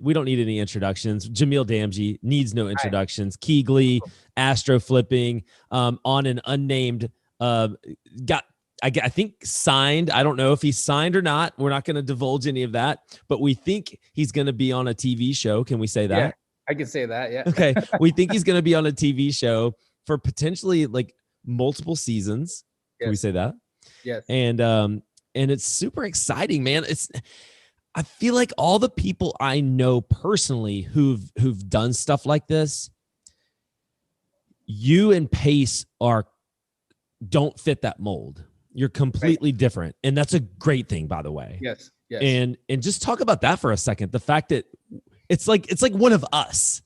we don't need any introductions. Jamil Damji needs no introductions. Keegley, Astro flipping, on an unnamed, I think signed. I don't know if he's signed or not. We're not going to divulge any of that, but we think he's going to be on a TV show. Can we say that? Yeah, I can say that. Yeah. Okay. We think he's going to be on a TV show for potentially like multiple seasons. Can we say that? Yes. And it's super exciting, man. I feel like all the people I know personally who've done stuff like this, you and Pace don't fit that mold. You're completely different. And that's a great thing, by the way. Yes. Yes. And just talk about that for a second. The fact that it's like one of us.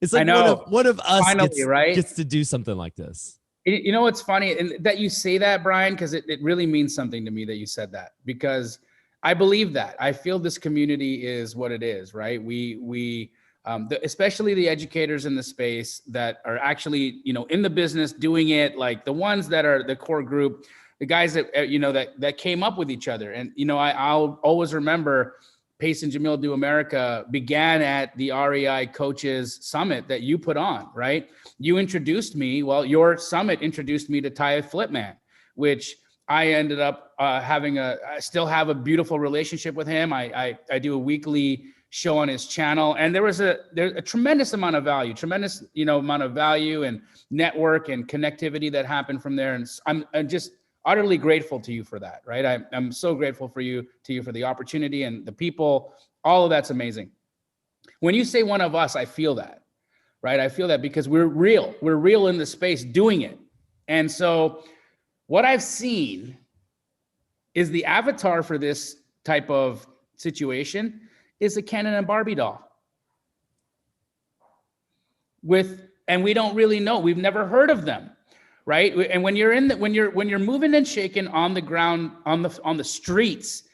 It's like one of us finally, gets to do something like this. You know what's funny? And that you say that, Brian, because it really means something to me that you said that, because I believe that. I feel this community is what it is, right? Especially the educators in the space that are actually, in the business doing it, like the ones that are the core group, the guys that, that came up with each other. And, I'll always remember Pace and Jamil Do America began at the REI Coaches Summit that you put on, right? You introduced me, your summit introduced me to Ty Flipman, which I ended up I still have a beautiful relationship with him. I do a weekly show on his channel, and there's a tremendous amount of value, and network and connectivity that happened from there. And I'm just utterly grateful to you for that, right? I'm so grateful to you for the opportunity and the people. All of that's amazing. When you say one of us, I feel that, right? I feel that because we're real in the space doing it. And so what I've seen is the avatar for this type of situation is a Ken and a Barbie doll. And we don't really know. We've never heard of them, right? And when you're moving and shaking on the ground, on the streets,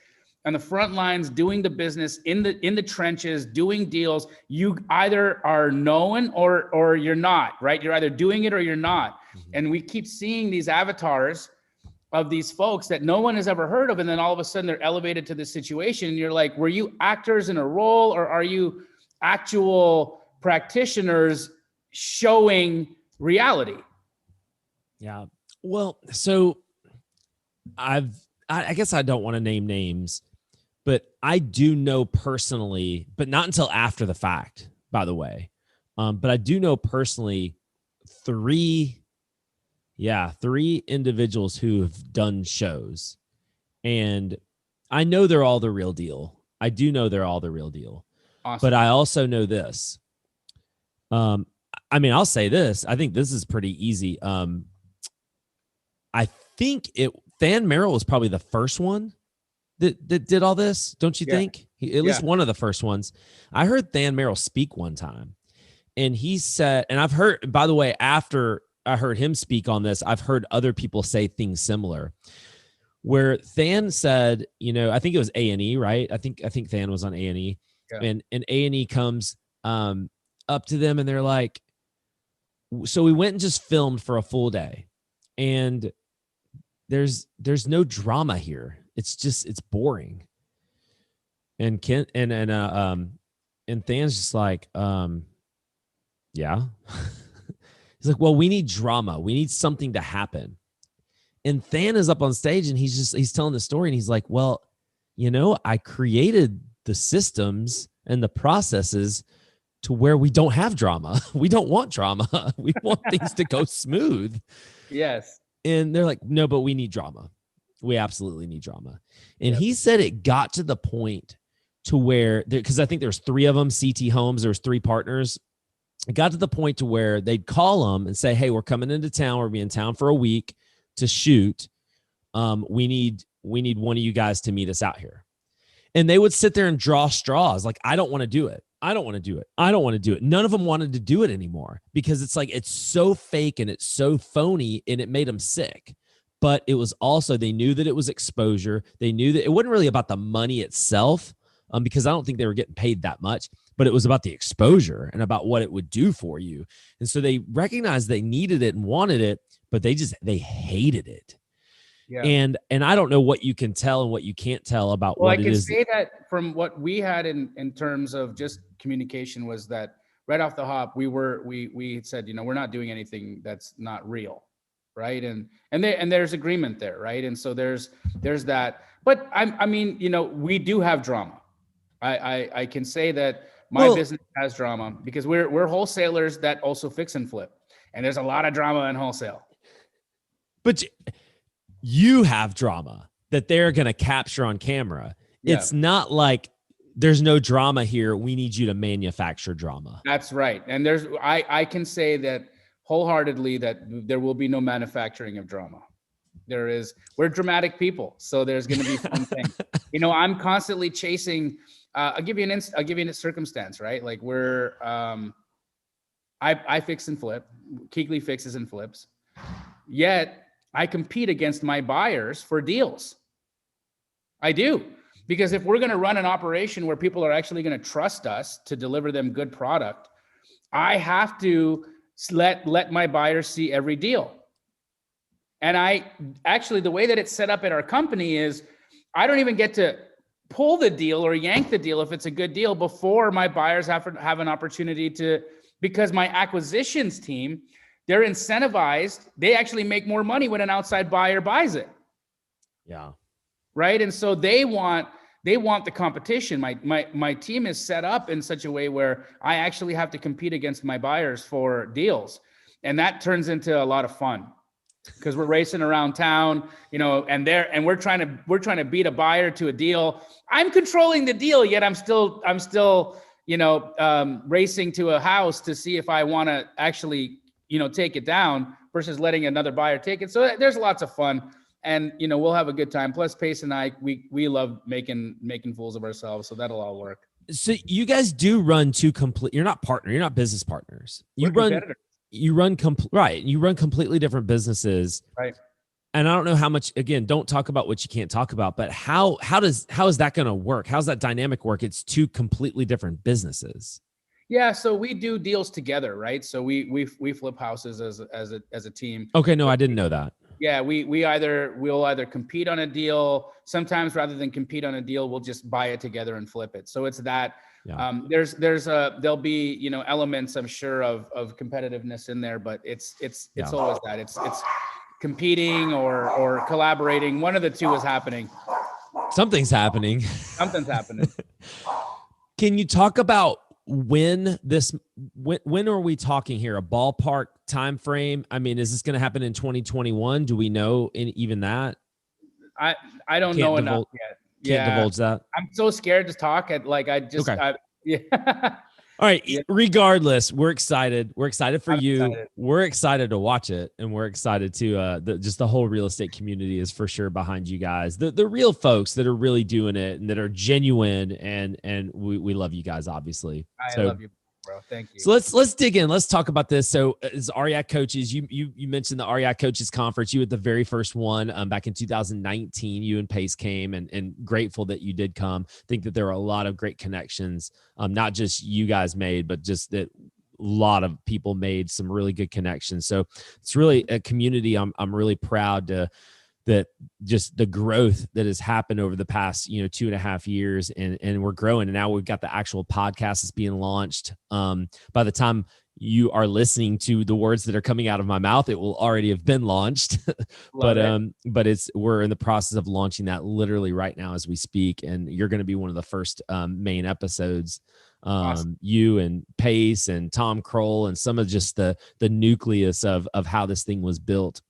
on the front lines, doing the business in the trenches, doing deals, you either are known or you're not, right? You're either doing it or you're not. Mm-hmm. And we keep seeing these avatars of these folks that no one has ever heard of. And then all of a sudden they're elevated to this situation. And you're like, were you actors in a role, or are you actual practitioners showing reality? Yeah. Well, so I guess I don't want to name names, but I do know personally, but not until after the fact, by the way. But I do know personally three individuals who have done shows, and I know they're all the real deal. I do know they're all the real deal. Awesome. But I also know this. I'll say this. I think this is pretty easy. I think Than Merrill was probably the first one that did all this. Don't you think? At least one of the first ones. I heard Than Merrill speak one time, and he said, and I've heard, by the way, after I heard him speak on this, I've heard other people say things similar, where Than said, I think it was A&E, right? I think Than was on A&E, and A&E comes up to them, and they're like, so we went and just filmed for a full day, and there's no drama here. It's boring. And Kent and Than's just like, yeah. He's like, well, we need drama. We need something to happen. And Than is up on stage, and he's telling the story, and he's like, well, I created the systems and the processes to where we don't have drama. We don't want drama. We want things to go smooth. Yes. And they're like, no, but we need drama. We absolutely need drama. And he said it got to the point to where, because I think there's three of them, CT Homes, there was three partners. It got to the point to where they'd call them and say, hey, we're coming into town. We'll be in town for a week to shoot. We need one of you guys to meet us out here. And they would sit there and draw straws. Like, I don't want to do it. I don't want to do it. I don't want to do it. None of them wanted to do it anymore because it's like, it's so fake and it's so phony, and it made them sick. But it was also, they knew that it was exposure. They knew that it wasn't really about the money itself, because I don't think they were getting paid that much, but it was about the exposure and about what it would do for you. And so they recognized they needed it and wanted it, but they hated it. Yeah. And I don't know what you can tell and what you can't tell about Well, I what it can is. say that from what we had in terms of just communication was that right off the hop, we said, we're not doing anything that's not real, right? And there's agreement there, right? And so there's that. But I mean, we do have drama. I can say that my business has drama because we're wholesalers that also fix and flip, and there's a lot of drama in wholesale. But you have drama that they're going to capture on camera. Yeah. It's not like there's no drama here. We need you to manufacture drama. That's right. And I can say that wholeheartedly that there will be no manufacturing of drama. We're dramatic people. So there's going to be fun things. I'm constantly chasing, I'll give you a circumstance, right? Like I fix and flip. Keegley fixes and flips. Yet I compete against my buyers for deals. I do. Because if we're going to run an operation where people are actually going to trust us to deliver them good product, I have to let my buyers see every deal. And the way that it's set up at our company is I don't even get to pull the deal or yank the deal if it's a good deal before my buyers have an opportunity to, because my acquisitions team, they're incentivized. They actually make more money when an outside buyer buys it. Yeah. Right. And so they want the competition. My team is set up in such a way where I actually have to compete against my buyers for deals. And that turns into a lot of fun because we're racing around town, and we're trying to beat a buyer to a deal. I'm controlling the deal, yet I'm still racing to a house to see if I want to actually, take it down versus letting another buyer take it. So there's lots of fun. And, we'll have a good time. Plus Pace and I, we love making fools of ourselves. So that'll all work. So you guys do run you're not business partners. You run completely different businesses. Right. And I don't know how much, again, don't talk about what you can't talk about, but how is that going to work? How's that dynamic work? It's two completely different businesses. Yeah. So we do deals together, right? So we flip houses as a team. Okay. No, I didn't know that. Yeah, we'll either compete on a deal. Sometimes rather than compete on a deal, we'll just buy it together and flip it. So it's that. Yeah. There'll be elements, I'm sure, of competitiveness in there, but it's always that. It's competing or collaborating. One of the two is happening. Something's happening. Something's happening. Can you talk about when are we talking here? A ballpark time frame? I mean, is this going to happen in 2021? Do we know even that? I don't know enough yet. Can't divulge that. I'm so scared to talk. Yeah. All right. Yeah. Regardless, we're excited. We're excited for you. Excited. We're excited to watch it, and we're excited to just the whole real estate community is for sure behind you guys. The real folks that are really doing it and that are genuine, and we love you guys, obviously. I love you, bro. Thank you. So let's dig in. Let's talk about this. So as Aria coaches, you mentioned the Aria coaches conference. You at the very first one back in 2019. You and Pace came, and grateful that you did come. Think that there were a lot of great connections, not just you guys made, but just that a lot of people made some really good connections. So it's really a community. I'm really proud that just the growth that has happened over the past, 2.5 years, and we're growing. And now we've got the actual podcast that's being launched. By the time you are listening to the words that are coming out of my mouth, it will already have been launched. But we're in the process of launching that literally right now as we speak. And you're going to be one of the first main episodes. Awesome. You and Pace and Tom Kroll and some of just the nucleus of how this thing was built.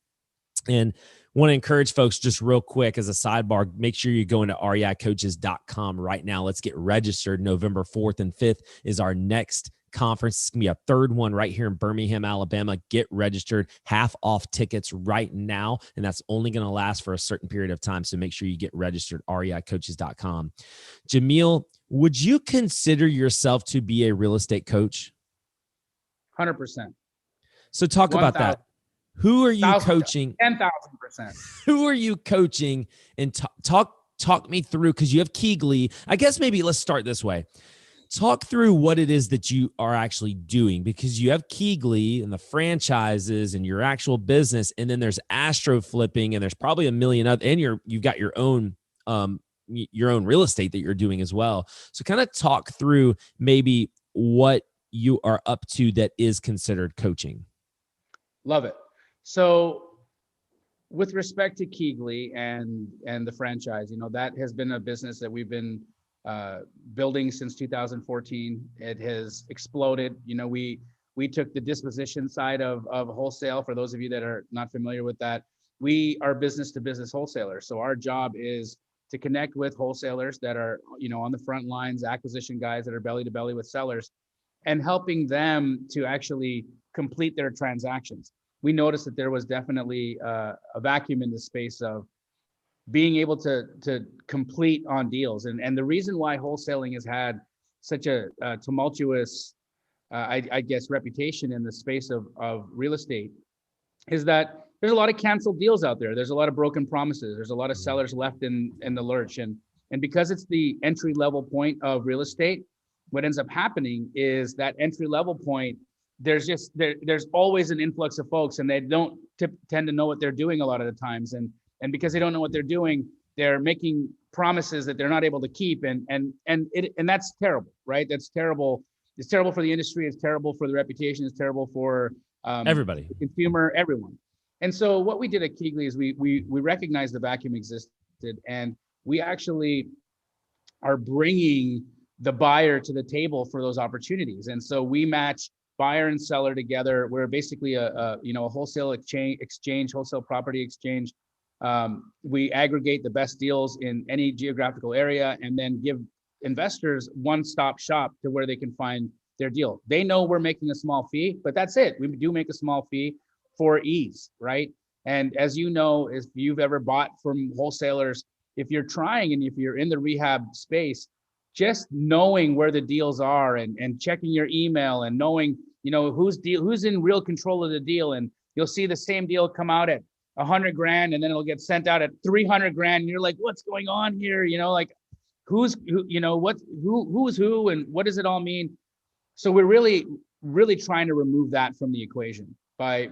And want to encourage folks just real quick as a sidebar, make sure you go into reicoaches.com right now. Let's get registered. November 4th and 5th is our next conference. It's going to be a third one right here in Birmingham, Alabama. Get registered. Half off tickets right now. And that's only going to last for a certain period of time. So make sure you get registered, reicoaches.com. Jamil, would you consider yourself to be a real estate coach? 100%. So talk 1, about that. Who are you coaching? 10,000%. Who are you coaching? And talk me through, because you have Keegley. I guess maybe let's start this way. Talk through what it is that you are actually doing, because you have Keegley and the franchises and your actual business, and then there's astro flipping, and there's probably a million other, and you've got your own real estate that you're doing as well. So kind of talk through maybe what you are up to that is considered coaching. Love it. So with respect to Keegley and the franchise, that has been a business that we've been building since 2014. It has exploded. We took the disposition side of wholesale. For those of you that are not familiar with that, we are business to business wholesalers. So our job is to connect with wholesalers that are, on the front lines, acquisition guys that are belly to belly with sellers, and helping them to actually complete their transactions. We noticed that there was definitely a vacuum in the space of being able to complete on deals. And the reason why wholesaling has had such a tumultuous, I guess, reputation in the space of real estate is that there's a lot of canceled deals out there. There's a lot of broken promises. There's a lot of sellers left in the lurch. And because it's the entry level point of real estate, what ends up happening is that entry level point, there's always an influx of folks, and they don't tend to know what they're doing a lot of the times. And because they don't know what they're doing, they're making promises that they're not able to keep. And that's terrible, right? That's terrible. It's terrible for the industry. It's terrible for the reputation. It's terrible for everybody, the consumer, everyone. And so what we did at Keegley is we recognized the vacuum existed, and we actually are bringing the buyer to the table for those opportunities. And so we match buyer and seller together. We're basically a wholesale exchange, wholesale property exchange. We aggregate the best deals in any geographical area and then give investors one-stop shop to where they can find their deal. They know we're making a small fee, but that's it. We do make a small fee for ease, right? And as you know, if you've ever bought from wholesalers, if you're trying and if you're in the rehab space, just knowing where the deals are and checking your email and knowing, who's in real control of the deal. And you'll see the same deal come out at $100,000 and then it'll get sent out at $300,000. And you're like, what's going on here? Who's who and what does it all mean? So we're really, really trying to remove that from the equation by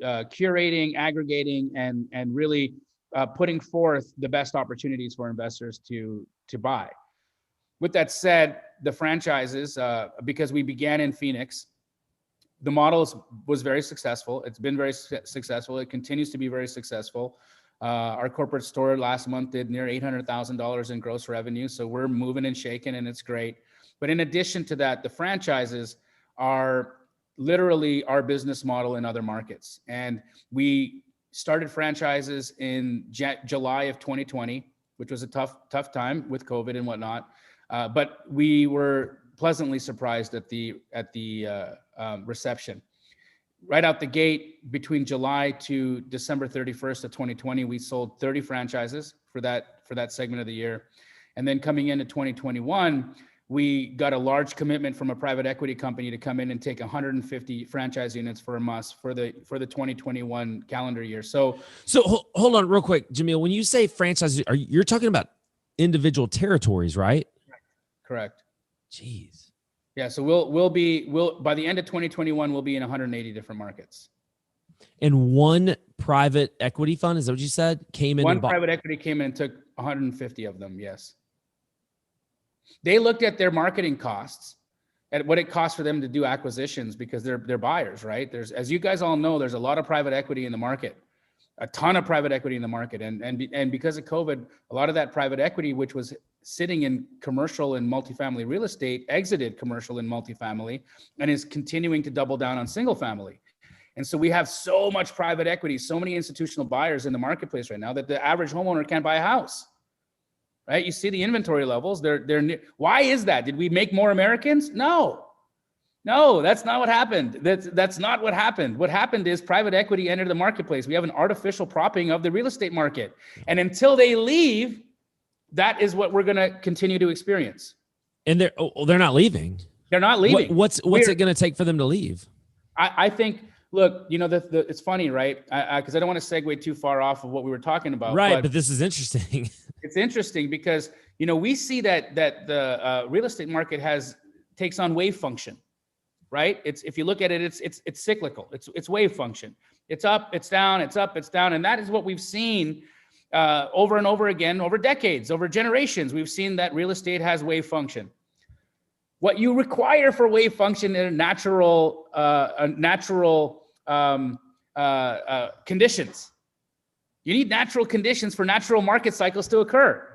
curating, aggregating, and really putting forth the best opportunities for investors to buy. With that said, the franchises, because we began in Phoenix, the model was very successful. It's been very successful. It continues to be very successful. Our corporate store last month did near $800,000 in gross revenue. So we're moving and shaking, and it's great. But in addition to that, the franchises are literally our business model in other markets. And we started franchises in July of 2020, which was a tough time with COVID and whatnot. But we were pleasantly surprised at the reception. Right out the gate, between July to December 31st of 2020, we sold 30 franchises for that segment of the year. And then coming into 2021, we got a large commitment from a private equity company to come in and take 150 franchise units for the 2021 calendar year. So hold on real quick, Jamil. When you say franchises, you're talking about individual territories, right? Correct. Jeez. Yeah. So we'll by the end of 2021, we'll be in 180 different markets. And one private equity fund, is that what you said? One private equity came in and took 150 of them. Yes. They looked at their marketing costs, at what it costs for them to do acquisitions, because they're buyers, right? As you guys all know, there's a lot of private equity in the market, a ton of private equity in the market. And because of COVID, a lot of that private equity, which was sitting in commercial and multifamily real estate, exited commercial and multifamily and is continuing to double down on single family. And so we have so much private equity, so many institutional buyers in the marketplace right now that the average homeowner can't buy a house. Right? You see the inventory levels. Why is that? Did we make more Americans? No, that's not what happened. That's not what happened. What happened is private equity entered the marketplace. We have an artificial propping of the real estate market. And until they leave, that is what we're going to continue to experience. And they're not leaving. They're not leaving. What's it going to take for them to leave? I think, look, it's funny, right? Because I don't want to segue too far off of what we were talking about. Right, but this is interesting. It's interesting because, we see that the real estate market takes on wave function, right? If you look at it, it's cyclical. It's wave function. It's up, it's down, it's up, it's down, and that is what we've seen over and over again, over decades, over generations. We've seen that real estate has wave function. What you require for wave function is natural conditions. You need natural conditions for natural market cycles to occur.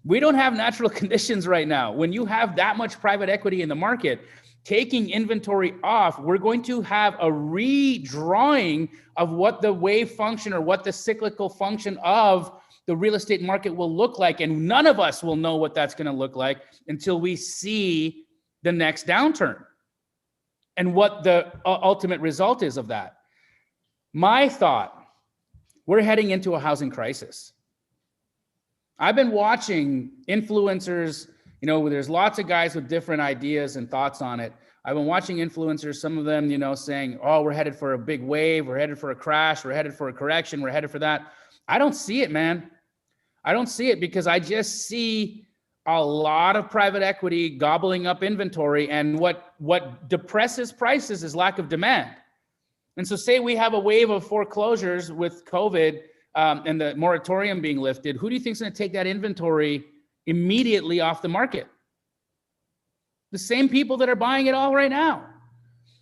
We don't have natural conditions right now. When you have that much private equity in the market, taking inventory off, we're going to have a redrawing of what the wave function or what the cyclical function of the real estate market will look like. And none of us will know what that's going to look like until we see the next downturn and what the ultimate result is of that. My thought, we're heading into a housing crisis. I've been watching influencers, there's lots of guys with different ideas and thoughts on it. I've been watching influencers, some of them, saying, oh, we're headed for a big wave. We're headed for a crash. We're headed for a correction. We're headed for that. I don't see it, man. I don't see it because I just see a lot of private equity gobbling up inventory. And what depresses prices is lack of demand. And so say we have a wave of foreclosures with COVID and the moratorium being lifted. Who do you think is going to take that inventory immediately off the market? The same people that are buying it all right now.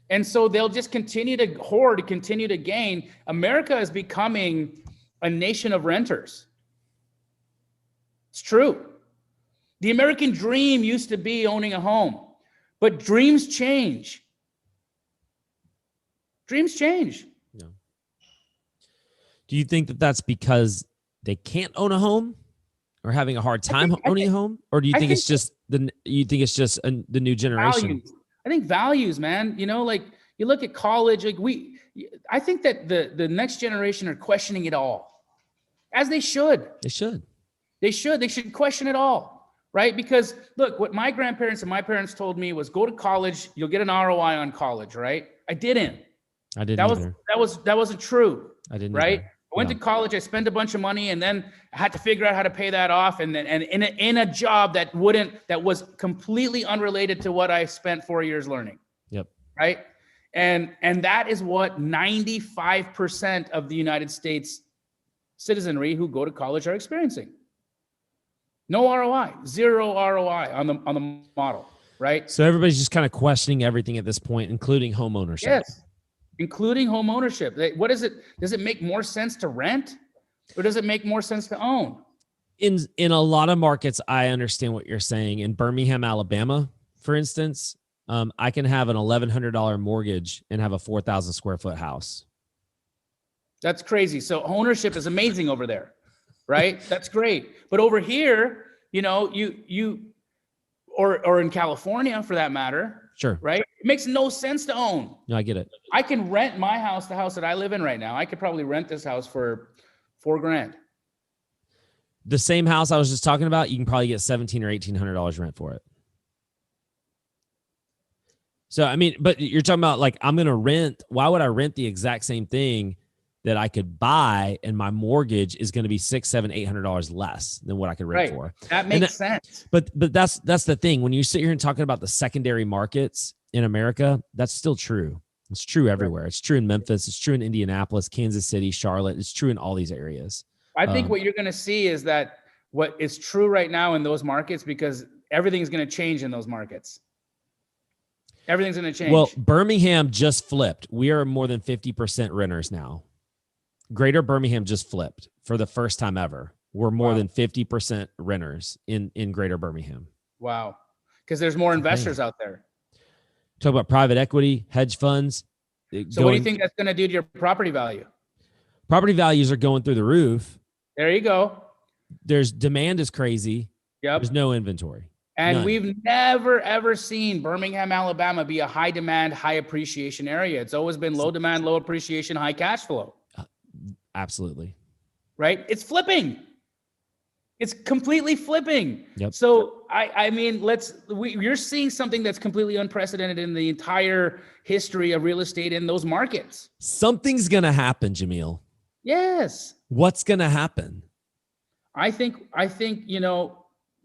And so they'll just continue to hoard, continue to gain. America is becoming a nation of renters. It's true. The American dream used to be owning a home, but dreams change. Dreams change. Yeah. Do you think that that's because they can't own a home or having a hard time owning a home? Or do you think it's just the new generation? Values. I think values, man. Like you look at college, I think that the next generation are questioning it all, as they should. They should question it all. Right? Because look, what my grandparents and my parents told me was go to college, you'll get an ROI on college, right? I didn't. That wasn't true. I didn't. Right? I went to college, I spent a bunch of money, and then I had to figure out how to pay that off. And then in a job that was completely unrelated to what I spent 4 years learning. Yep. Right? And that is what 95% of the United States citizenry who go to college are experiencing. No ROI, zero ROI on the model, right? So everybody's just kind of questioning everything at this point, including home ownership. Yes, including home ownership. What is it? Does it make more sense to rent, or does it make more sense to own? In a lot of markets, I understand what you're saying. In Birmingham, Alabama, for instance, I can have an $1,100 mortgage and have a 4,000 square foot house. That's crazy. So ownership is amazing over there. Right? That's great. But over here, or in California for that matter. Sure. Right? It makes no sense to own. No, I get it. I can rent my house, the house that I live in right now. I could probably rent this house for $4,000. The same house I was just talking about, you can probably get $1,700 or $1,800 rent for it. So, I mean, but you're talking about like, I'm going to rent. Why would I rent the exact same thing that I could buy, and my mortgage is going to be $600, $700, $800 less than what I could rent for? That makes sense. But that's the thing. When you sit here and talking about the secondary markets in America, that's still true. It's true everywhere. It's true in Memphis. It's true in Indianapolis, Kansas City, Charlotte. It's true in all these areas. I think what you're going to see is that what is true right now in those markets, because everything's going to change in those markets. Everything's going to change. Well, Birmingham just flipped. We are more than 50% renters now. Greater Birmingham just flipped for the first time ever. We're more than 50% renters in Greater Birmingham. Wow. Because there's more investors out there. Talk about private equity, hedge funds. So what do you think that's going to do to your property value? Property values are going through the roof. There you go. There's demand is crazy. Yep. There's no inventory. And None. We've never, ever seen Birmingham, Alabama be a high demand, high appreciation area. It's always been low demand, low appreciation, high cash flow. Absolutely. Right? It's flipping. It's completely flipping. Yep. So I mean, you're seeing something that's completely unprecedented in the entire history of real estate in those markets. Something's going to happen, Jamil. Yes. What's going to happen? I think,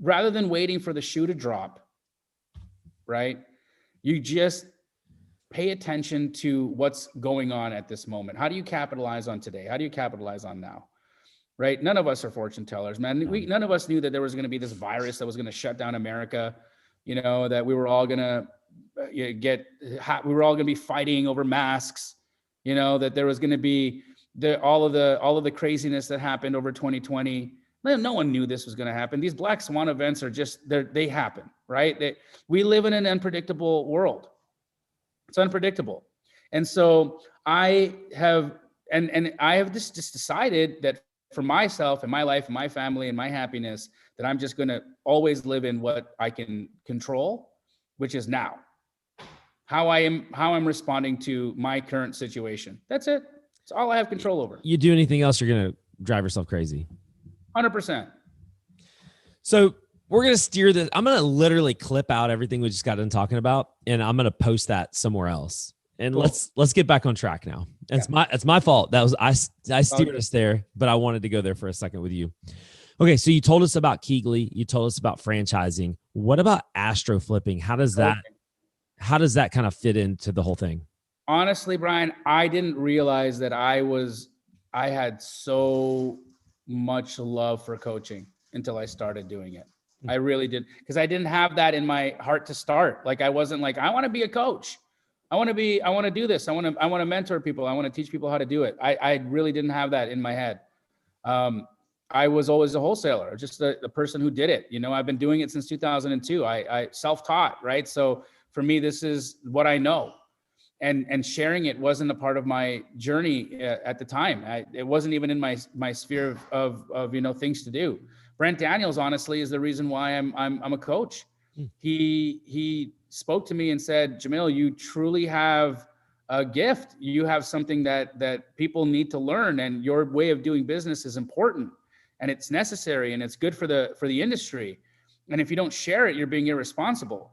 rather than waiting for the shoe to drop, right? You just pay attention to what's going on at this moment. How do you capitalize on today? How do you capitalize on now? Right? None of us are fortune tellers, man. None of us knew that there was going to be this virus that was going to shut down America, that we were all going to we were all going to be fighting over masks, that there was going to be all of the craziness that happened over 2020. No one knew this was going to happen. These black swan events are they happen, right? We live in an unpredictable world. It's unpredictable. And so I have just decided that for myself and my life and my family and my happiness, that I'm just going to always live in what I can control, which is now. How I'm responding to my current situation. That's it. It's all I have control over. You do anything else, you're going to drive yourself crazy. 100%. So we're going to steer this. I'm going to literally clip out everything we just got done talking about, and I'm going to post that somewhere else. And cool. let's get back on track now. It's my fault. I steered us there, but I wanted to go there for a second with you. Okay, so you told us about Keighley. You told us about franchising. What about astro flipping? How does that kind of fit into the whole thing? Honestly, Brian, I didn't realize that I had so much love for coaching until I started doing it. I really did, because I didn't have that in my heart to start. Like, I wasn't like, I want to be a coach. I want to do this. I want to mentor people. I want to teach people how to do it. I really didn't have that in my head. I was always a wholesaler, just the person who did it. I've been doing it since 2002. I self-taught, right? So for me, this is what I know. And sharing it wasn't a part of my journey at the time. It wasn't even in my sphere of things to do. Brent Daniels, honestly, is the reason why I'm a coach. He spoke to me and said, Jamil, you truly have a gift. You have something that people need to learn, and your way of doing business is important, and it's necessary, and it's good for the industry. And if you don't share it, you're being irresponsible.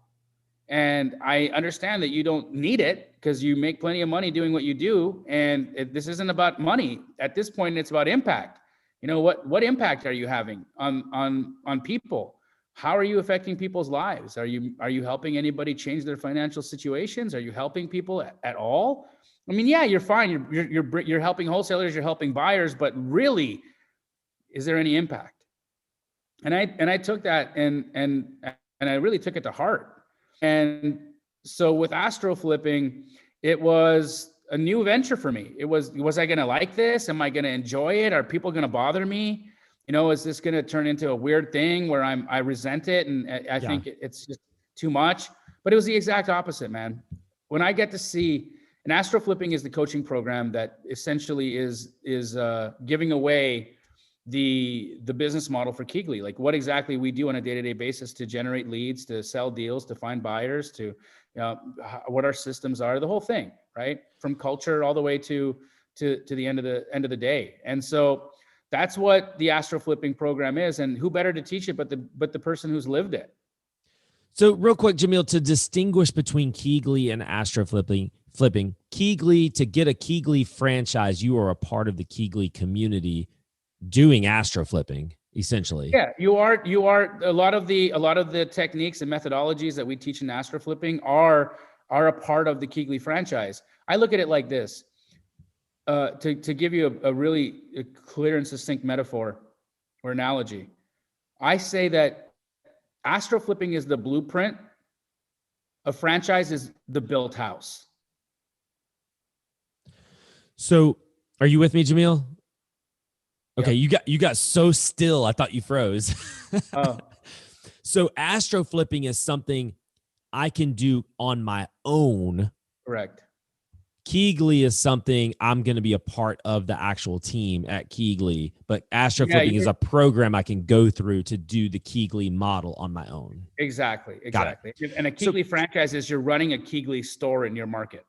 And I understand that you don't need it because you make plenty of money doing what you do. And this isn't about money. At this point, it's about impact. What impact are you having on people? How are you affecting people's lives? Are you helping anybody change their financial situations? Are you helping people at all? I mean, yeah, you're fine. You're helping wholesalers, you're helping buyers, but really, is there any impact? And I took that and I really took it to heart. And so with astro flipping, it was a new venture for me. Was I going to like this? Am I going to enjoy it? Are people going to bother me? Is this going to turn into a weird thing where I resent it? And I think it's just too much, but it was the exact opposite, man. When I get to see, and astro flipping is the coaching program that essentially is giving away the business model for Keighley, like what exactly we do on a day-to-day basis to generate leads, to sell deals, to find buyers, to what our systems are, the whole thing, right? From culture all the way to the end of the day. And so that's what the astro flipping program is, and who better to teach it but the person who's lived it. So real quick, Jamil, to distinguish between Keighley and astro flipping, Keighley, to get a Keighley franchise, you are a part of the Keighley community doing astro flipping, essentially. Yeah, you are a lot of the techniques and methodologies that we teach in astro flipping are a part of the Keighley franchise. I look at it like this. To give you a really clear and succinct metaphor or analogy, I say that astro flipping is the blueprint. A franchise is the built house. So are you with me, Jamil? Okay, Yep. you got so still, I thought you froze. Oh. So astro flipping is something I can do on my own. Correct. Keighley is something I'm going to be a part of the actual team at Keighley, but astro flipping is a program I can go through to do the Keighley model on my own. Exactly. And a Keighley franchise is you're running a Keighley store in your market.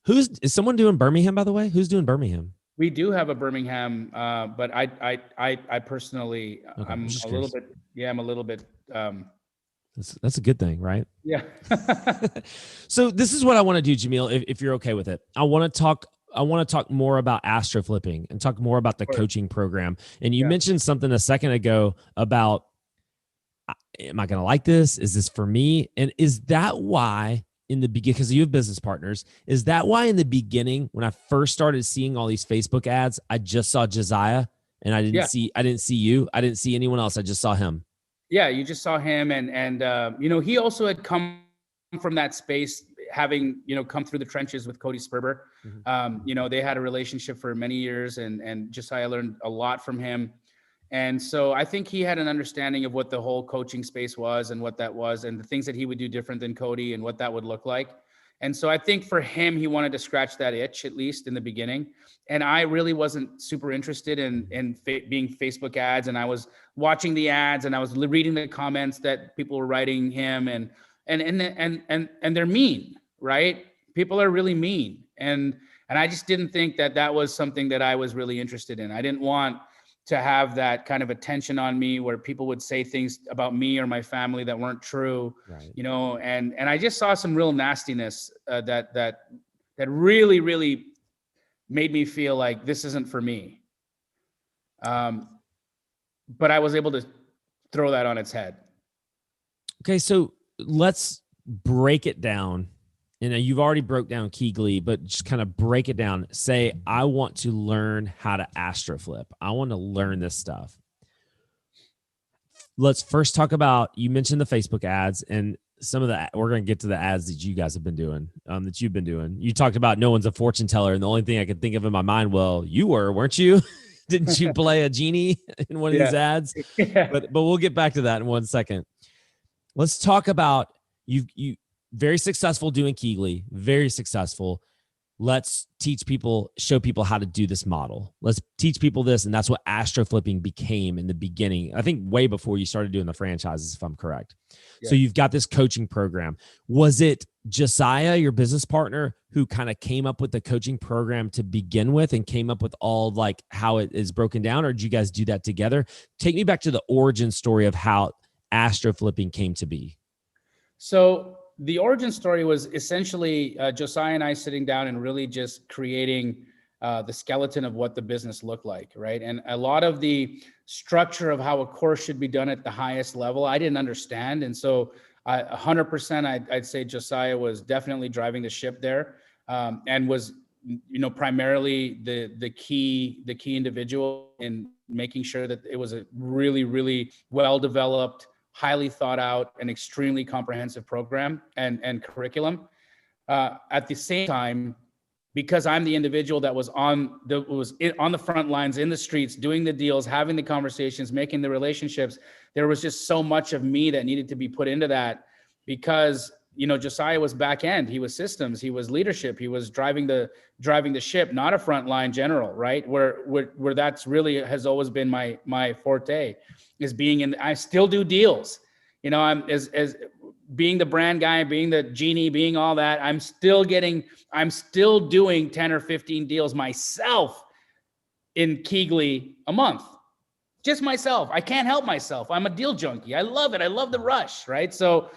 Is someone doing Birmingham, by the way? Who's doing Birmingham? We do have a Birmingham, but I personally, okay, I'm a little bit. Yeah, I'm a little bit. That's a good thing, right? Yeah. So this is what I want to do, Jamil, if you're okay with it. I want to talk more about astro flipping and talk more about the coaching program. And you mentioned something a second ago about am I going to like this? Is this for me? And is that why in the beginning, because you have business partners, is that why in the beginning, when I first started seeing all these Facebook ads, I just saw Josiah and I didn't see you. I didn't see anyone else. I just saw him. Yeah. You just saw him. And he also had come from that space, having, come through the trenches with Cody Sperber. Mm-hmm. They had a relationship for many years, and Josiah learned a lot from him. And so I think he had an understanding of what the whole coaching space was and what that was and the things that he would do different than Cody and what that would look like. And so I think for him, he wanted to scratch that itch, at least in the beginning. And I really wasn't super interested in being Facebook ads. And I was watching the ads and I was reading the comments that people were writing him, and they're mean, right? People are really mean. And I just didn't think that was something that I was really interested in. I didn't want to have that kind of attention on me where people would say things about me or my family that weren't true, right. And I just saw some real nastiness that really, really made me feel like this isn't for me. But I was able to throw that on its head. Okay. So let's break it down. You've already broke down Keegly, but just kind of break it down. Say, I want to learn how to astroflip. I want to learn this stuff. Let's first talk about, you mentioned the Facebook ads and some of the, we're going to get to the ads that you guys have been doing, that you've been doing. You talked about no one's a fortune teller. And the only thing I could think of in my mind, well, you were, weren't you? Didn't you play a genie in one of these ads? Yeah. But we'll get back to that in 1 second. Let's talk about you very successful doing Keegly, very successful. Let's teach people, show people how to do this model. Let's teach people this. And that's what astroflipping became in the beginning. I think way before you started doing the franchises, if I'm correct. Yeah. So you've got this coaching program. Was it Josiah, your business partner, who kind of came up with the coaching program to begin with and came up with all like how it is broken down? Or did you guys do that together? Take me back to the origin story of how astroflipping came to be. So the origin story was essentially Josiah and I sitting down and really just creating the skeleton of what the business looked like, right? And a lot of the structure of how a course should be done at the highest level, I didn't understand. And so 100%, I'd say Josiah was definitely driving the ship there, and was, primarily the key individual in making sure that it was a really, really well-developed, highly thought out and extremely comprehensive program and curriculum. At the same time, because I'm the individual that was on the front lines, in the streets, doing the deals, having the conversations, making the relationships, there was just so much of me that needed to be put into that, because Josiah was back end, he was systems, he was leadership, he was driving the ship, not a frontline general, right? Where that's really has always been my forte, is being in. I still do deals, I'm as being the brand guy, being the genie, being all that. I'm still doing 10 or 15 deals myself in Keegly a month. Just myself. I can't help myself. I'm a deal junkie. I love it. I love the rush, right? So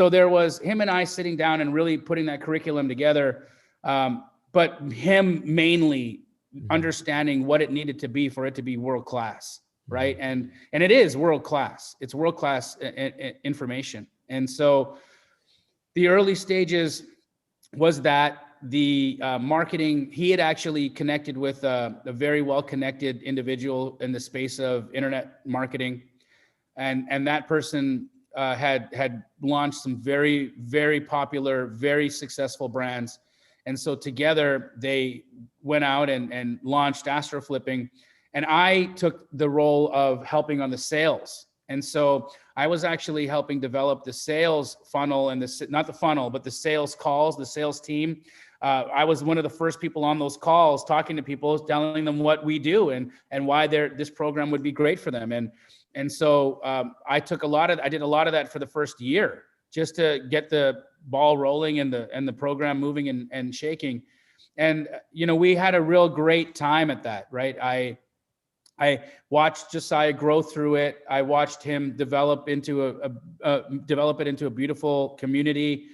there was him and I sitting down and really putting that curriculum together. But him mainly understanding what it needed to be for it to be world-class, right? And it is world-class. It's world-class information. And so the early stages was that the marketing, he had actually connected with a very well-connected individual in the space of internet marketing. And that person had launched some very, very popular, very successful brands. And so together they went out and launched astroflipping. And I took the role of helping on the sales. And so I was actually helping develop the sales funnel and not the funnel, but the sales calls, the sales team. I was one of the first people on those calls, talking to people, telling them what we do and why this program would be great for them. And so I did a lot of that for the first year, just to get the ball rolling and the program moving and shaking. And, we had a real great time at that, right? I watched Josiah grow through it. I watched him develop it into a beautiful community.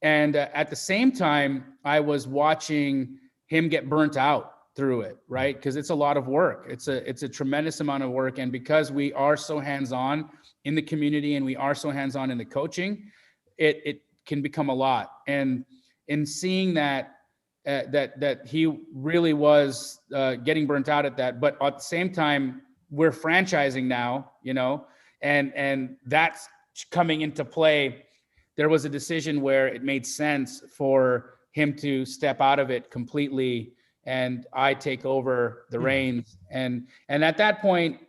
And at the same time, I was watching him get burnt out through it, right? Because it's a lot of work. It's a tremendous amount of work. And because we are so hands-on in the community and we are so hands-on in the coaching, it can become a lot. And in seeing that he really was getting burnt out at that, but at the same time, we're franchising now, and that's coming into play. There was a decision where it made sense for him to step out of it completely and I take over the reins. And at that point,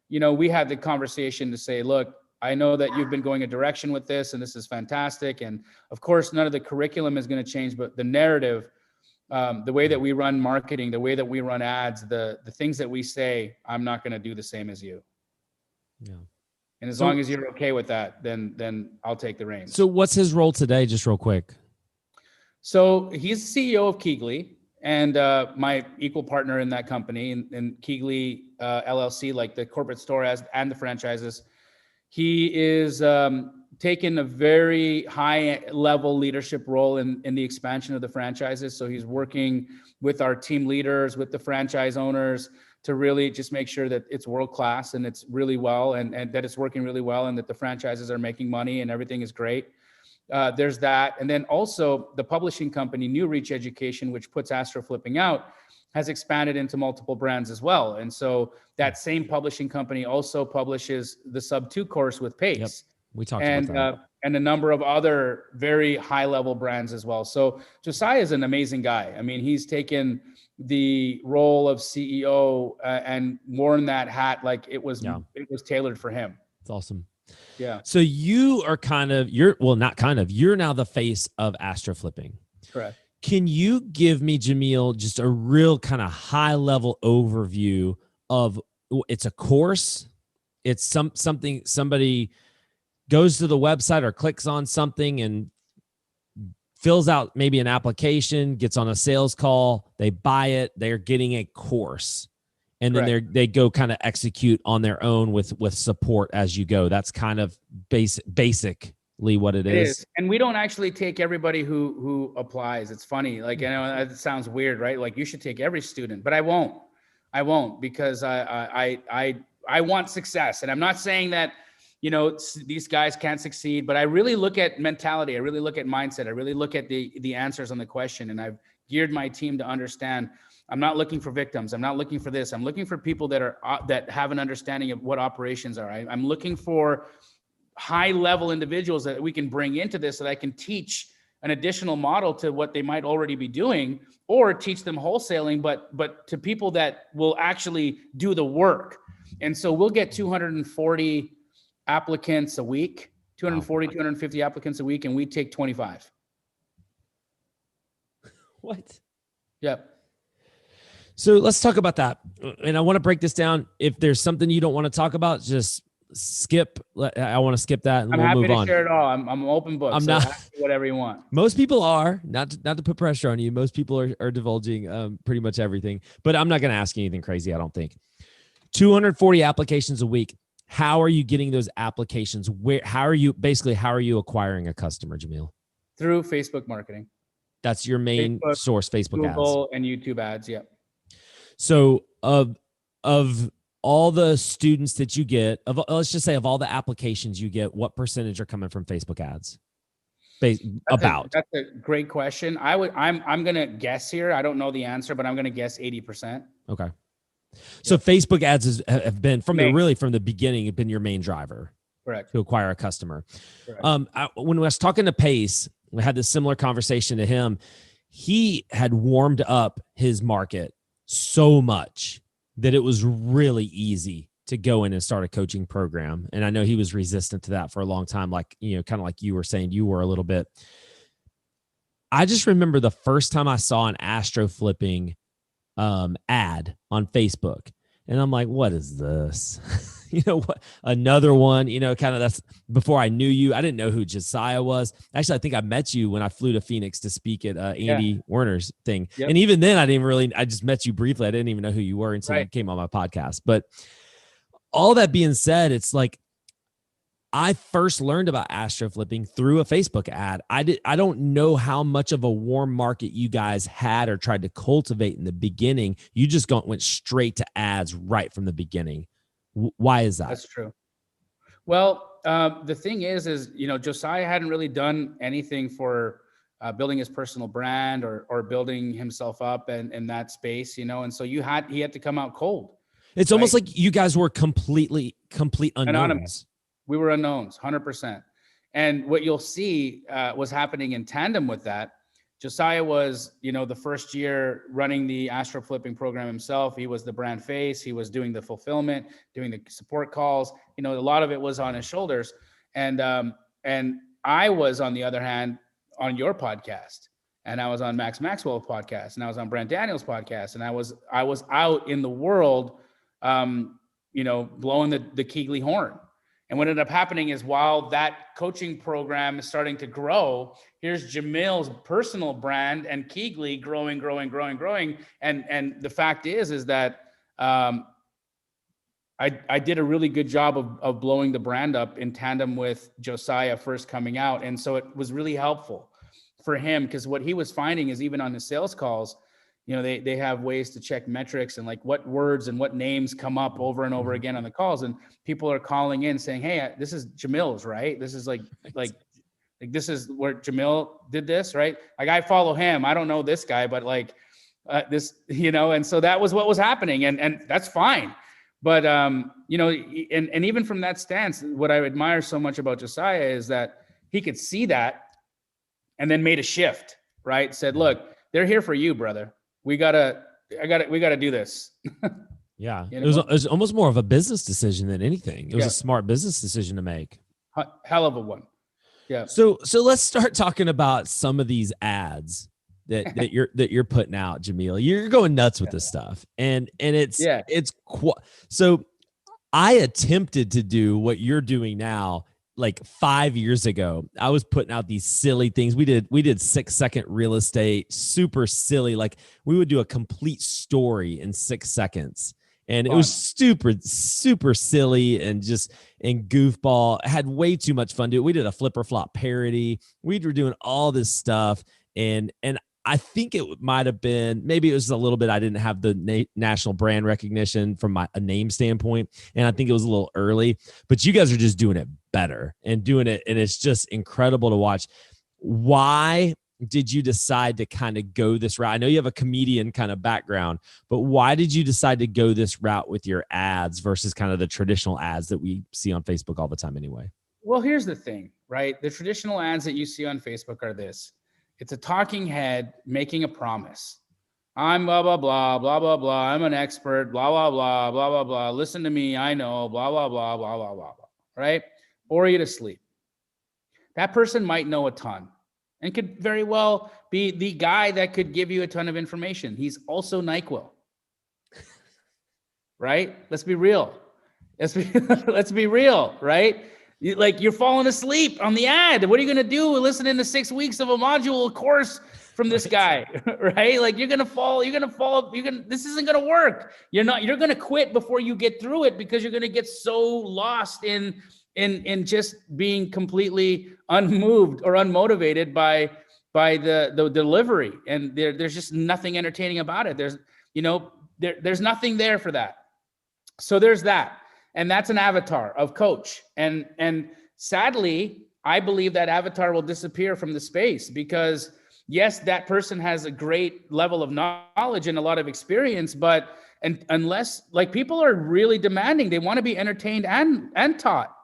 we had the conversation to say, look, I know that you've been going a direction with this and this is fantastic. And of course, none of the curriculum is going to change, but the narrative, the way that we run marketing, the way that we run ads, the things that we say, I'm not going to do the same as you. Yeah. And as long as you're okay with that, then I'll take the reins. So what's his role today? Just real quick. So he's the CEO of Keegley and my equal partner in that company in Keegley LLC, like the corporate store and the franchises. He is taken a very high level leadership role in the expansion of the franchises. So he's working with our team leaders, with the franchise owners to really just make sure that it's world-class and it's really well and that it's working really well and that the franchises are making money and everything is great. There's that. And then also the publishing company, New Reach Education, which puts Astro Flipping out, has expanded into multiple brands as well. And so that same publishing company also publishes the Sub 2 course with Pace. Yep. We talked about that. And a number of other very high level brands as well. So Josiah is an amazing guy. I mean, he's taken the role of CEO and worn that hat like it was tailored for him. It's awesome. Yeah. So you are you're now the face of Astro Flipping. Correct. Can you give me, Jamil, just a real kind of high level overview of it's a course? It's something somebody goes to the website or clicks on something and fills out maybe an application, gets on a sales call, they buy it, they're getting a course. And then they go kind of execute on their own with support as you go. That's kind of basically what it is. And we don't actually take everybody who applies. It's funny. Like, it sounds weird, right? Like you should take every student, but I won't because I want success. And I'm not saying that, these guys can't succeed, but I really look at mentality. I really look at mindset. I really look at the answers on the question. And I've geared my team to understand I'm not looking for victims. I'm not looking for this. I'm looking for people that have an understanding of what operations are. I'm looking for high level individuals that we can bring into this so that I can teach an additional model to what they might already be doing or teach them wholesaling, but to people that will actually do the work. And so we'll get 240 applicants a week, 240, 250 applicants a week, and we take 25. What? Yep. So let's talk about that. And I want to break this down. If there's something you don't want to talk about, just skip. I want to skip that and we'll move on. I'm happy to share it all. I'm an open book. I'm not whatever you want. Most people are not to put pressure on you. Most people are divulging pretty much everything, but I'm not going to ask you anything crazy. I don't think 240 applications a week. How are you getting those applications? How are you acquiring a customer, Jamil? Through Facebook marketing. That's your main source, Facebook Google ads. and YouTube ads. Yep. So of all the students that you get, let's just say of all the applications you get, what percentage are coming from Facebook ads? That's a great question. I'm going to guess here. I don't know the answer, but I'm going to guess 80%. Okay. So Facebook ads have been from the beginning, have been your main driver. Correct. To acquire a customer. When I was talking to Pace, I had this similar conversation to him. He had warmed up his market so much that it was really easy to go in and start a coaching program. And I know he was resistant to that for a long time, like, kind of like you were saying you were a little bit. I just remember the first time I saw an Astro Flipping ad on Facebook. And I'm like, what is this? What? Another one, kind of that's before I knew you. I didn't know who Josiah was. Actually, I think I met you when I flew to Phoenix to speak at Andy Werner's thing. Yep. And even then I just met you briefly. I didn't even know who you were until you came on my podcast. But all that being said, it's like, I first learned about Astro Flipping through a Facebook ad. I don't know how much of a warm market you guys had or tried to cultivate in the beginning. You just went straight to ads right from the beginning. Why is that? That's true. Well, the thing is, Josiah hadn't really done anything for building his personal brand or building himself up in that space, and so he had to come out cold. It's right? almost like you guys were complete unknowns. Anonymous. We were unknowns, 100%. And what you'll see was happening in tandem with that. Josiah was, the first year running the Astro Flipping program himself. He was the brand face. He was doing the fulfillment, doing the support calls. A lot of it was on his shoulders. And I was, on the other hand, on your podcast, and I was on Max Maxwell's podcast, and I was on Brent Daniels' podcast, and I was out in the world, blowing the Keegley horn. And what ended up happening is, while that coaching program is starting to grow, here's Jamil's personal brand and Keegley growing. And the fact is that I did a really good job of blowing the brand up in tandem with Josiah first coming out. And so it was really helpful for him, because what he was finding is, even on his sales calls, they have ways to check metrics and like what words and what names come up over and over again on the calls. And people are calling in saying, hey, this is Jamil's, right? This is like this is where Jamil did this, right? Like, I follow him. I don't know this guy, but like this, and so that was what was happening. And that's fine. But, and even from that stance, what I admire so much about Josiah is that he could see that and then made a shift, right? Said, look, they're here for you, brother. We gotta do this. Yeah. It was almost more of a business decision than anything. It was a smart business decision to make. Hell of a one. Yeah. So let's start talking about some of these ads that you're putting out, Jamil. You're going nuts with this stuff. And so I attempted to do what you're doing now. Like 5 years ago, I was putting out these silly things. We did 6-second real estate, super silly. Like, we would do a complete story in 6 seconds. And it was super silly and goofball. I had way too much fun. We did a flipper flop parody. We were doing all this stuff. And I think it might have been, maybe it was a little bit, I didn't have the national brand recognition from a name standpoint. And I think it was a little early, but you guys are just doing it better and doing it. And it's just incredible to watch. Why did you decide to kind of go this route? I know you have a comedian kind of background, but why did you decide to go this route with your ads versus kind of the traditional ads that we see on Facebook all the time anyway? Well, here's the thing, right? The traditional ads that you see on Facebook are this. It's a talking head making a promise. I'm blah, blah, blah, blah, blah, blah. I'm an expert, blah, blah, blah, blah, blah, blah. Listen to me. I know, blah, blah, blah, blah, blah, blah, blah. Right? Bore you to sleep. That person might know a ton and could very well be the guy that could give you a ton of information. He's also NyQuil. Right? Let's be real. Let's be real, right? You're falling asleep on the ad. What are you going to do listening to 6 weeks of a module course from this guy, right? Like, this isn't going to work. You're going to quit before you get through it, because you're going to get so lost in just being completely unmoved or unmotivated by the delivery. And there's just nothing entertaining about it. There's nothing there for that. So there's that. And that's an avatar of coach. And sadly, I believe that avatar will disappear from the space, because yes, that person has a great level of knowledge and a lot of experience, but unless, like, people are really demanding, they want to be entertained and taught.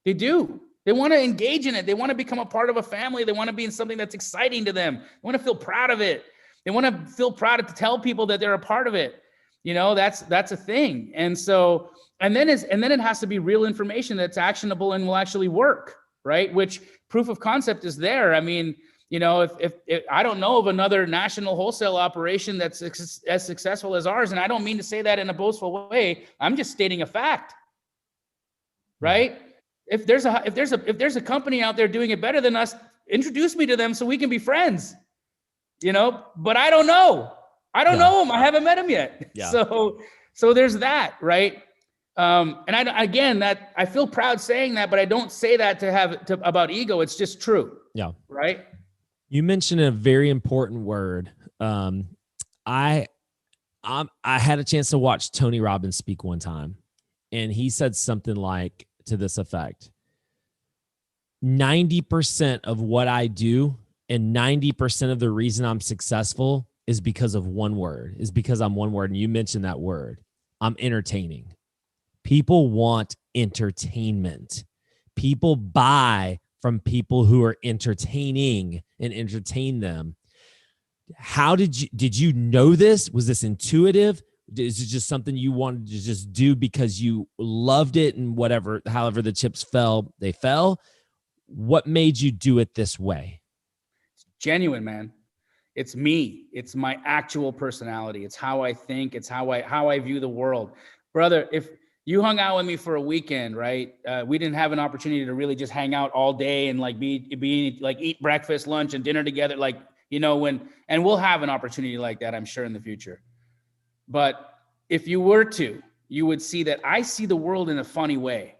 They do. They want to engage in it. They want to become a part of a family. They want to be in something that's exciting to them. They want to feel proud of it. They want to feel proud to tell people that they're a part of it. That's a thing. And so, and then it has to be real information that's actionable and will actually work, right? Which proof of concept is there. I mean, if I don't know of another national wholesale operation that's as successful as ours, and I don't mean to say that in a boastful way. I'm just stating a fact, right? If there's a company out there doing it better than us, introduce me to them so we can be friends. But I don't know. I don't know him. I haven't met him yet. Yeah. So there's that, right? And I feel proud saying that, but I don't say that about ego. It's just true. Yeah. Right. You mentioned a very important word. I had a chance to watch Tony Robbins speak one time, and he said something like, to this effect. 90% of what I do and 90% of the reason I'm successful is because of one word, is because I'm one word. And you mentioned that word. I'm entertaining. People want entertainment. People buy from people who are entertaining and entertain them. How did you know this? Was this intuitive? Is it just something you wanted to just do because you loved it and whatever, however the chips fell, they fell? What made you do it this way? Genuine, man. It's me. It's my actual personality. It's how I think. It's how I view the world. Brother, if you hung out with me for a weekend, right? We didn't have an opportunity to really just hang out all day and like be like eat breakfast, lunch, and dinner together. Like, you know, and we'll have an opportunity like that, I'm sure, in the future. But if you were to, you would see that I see the world in a funny way,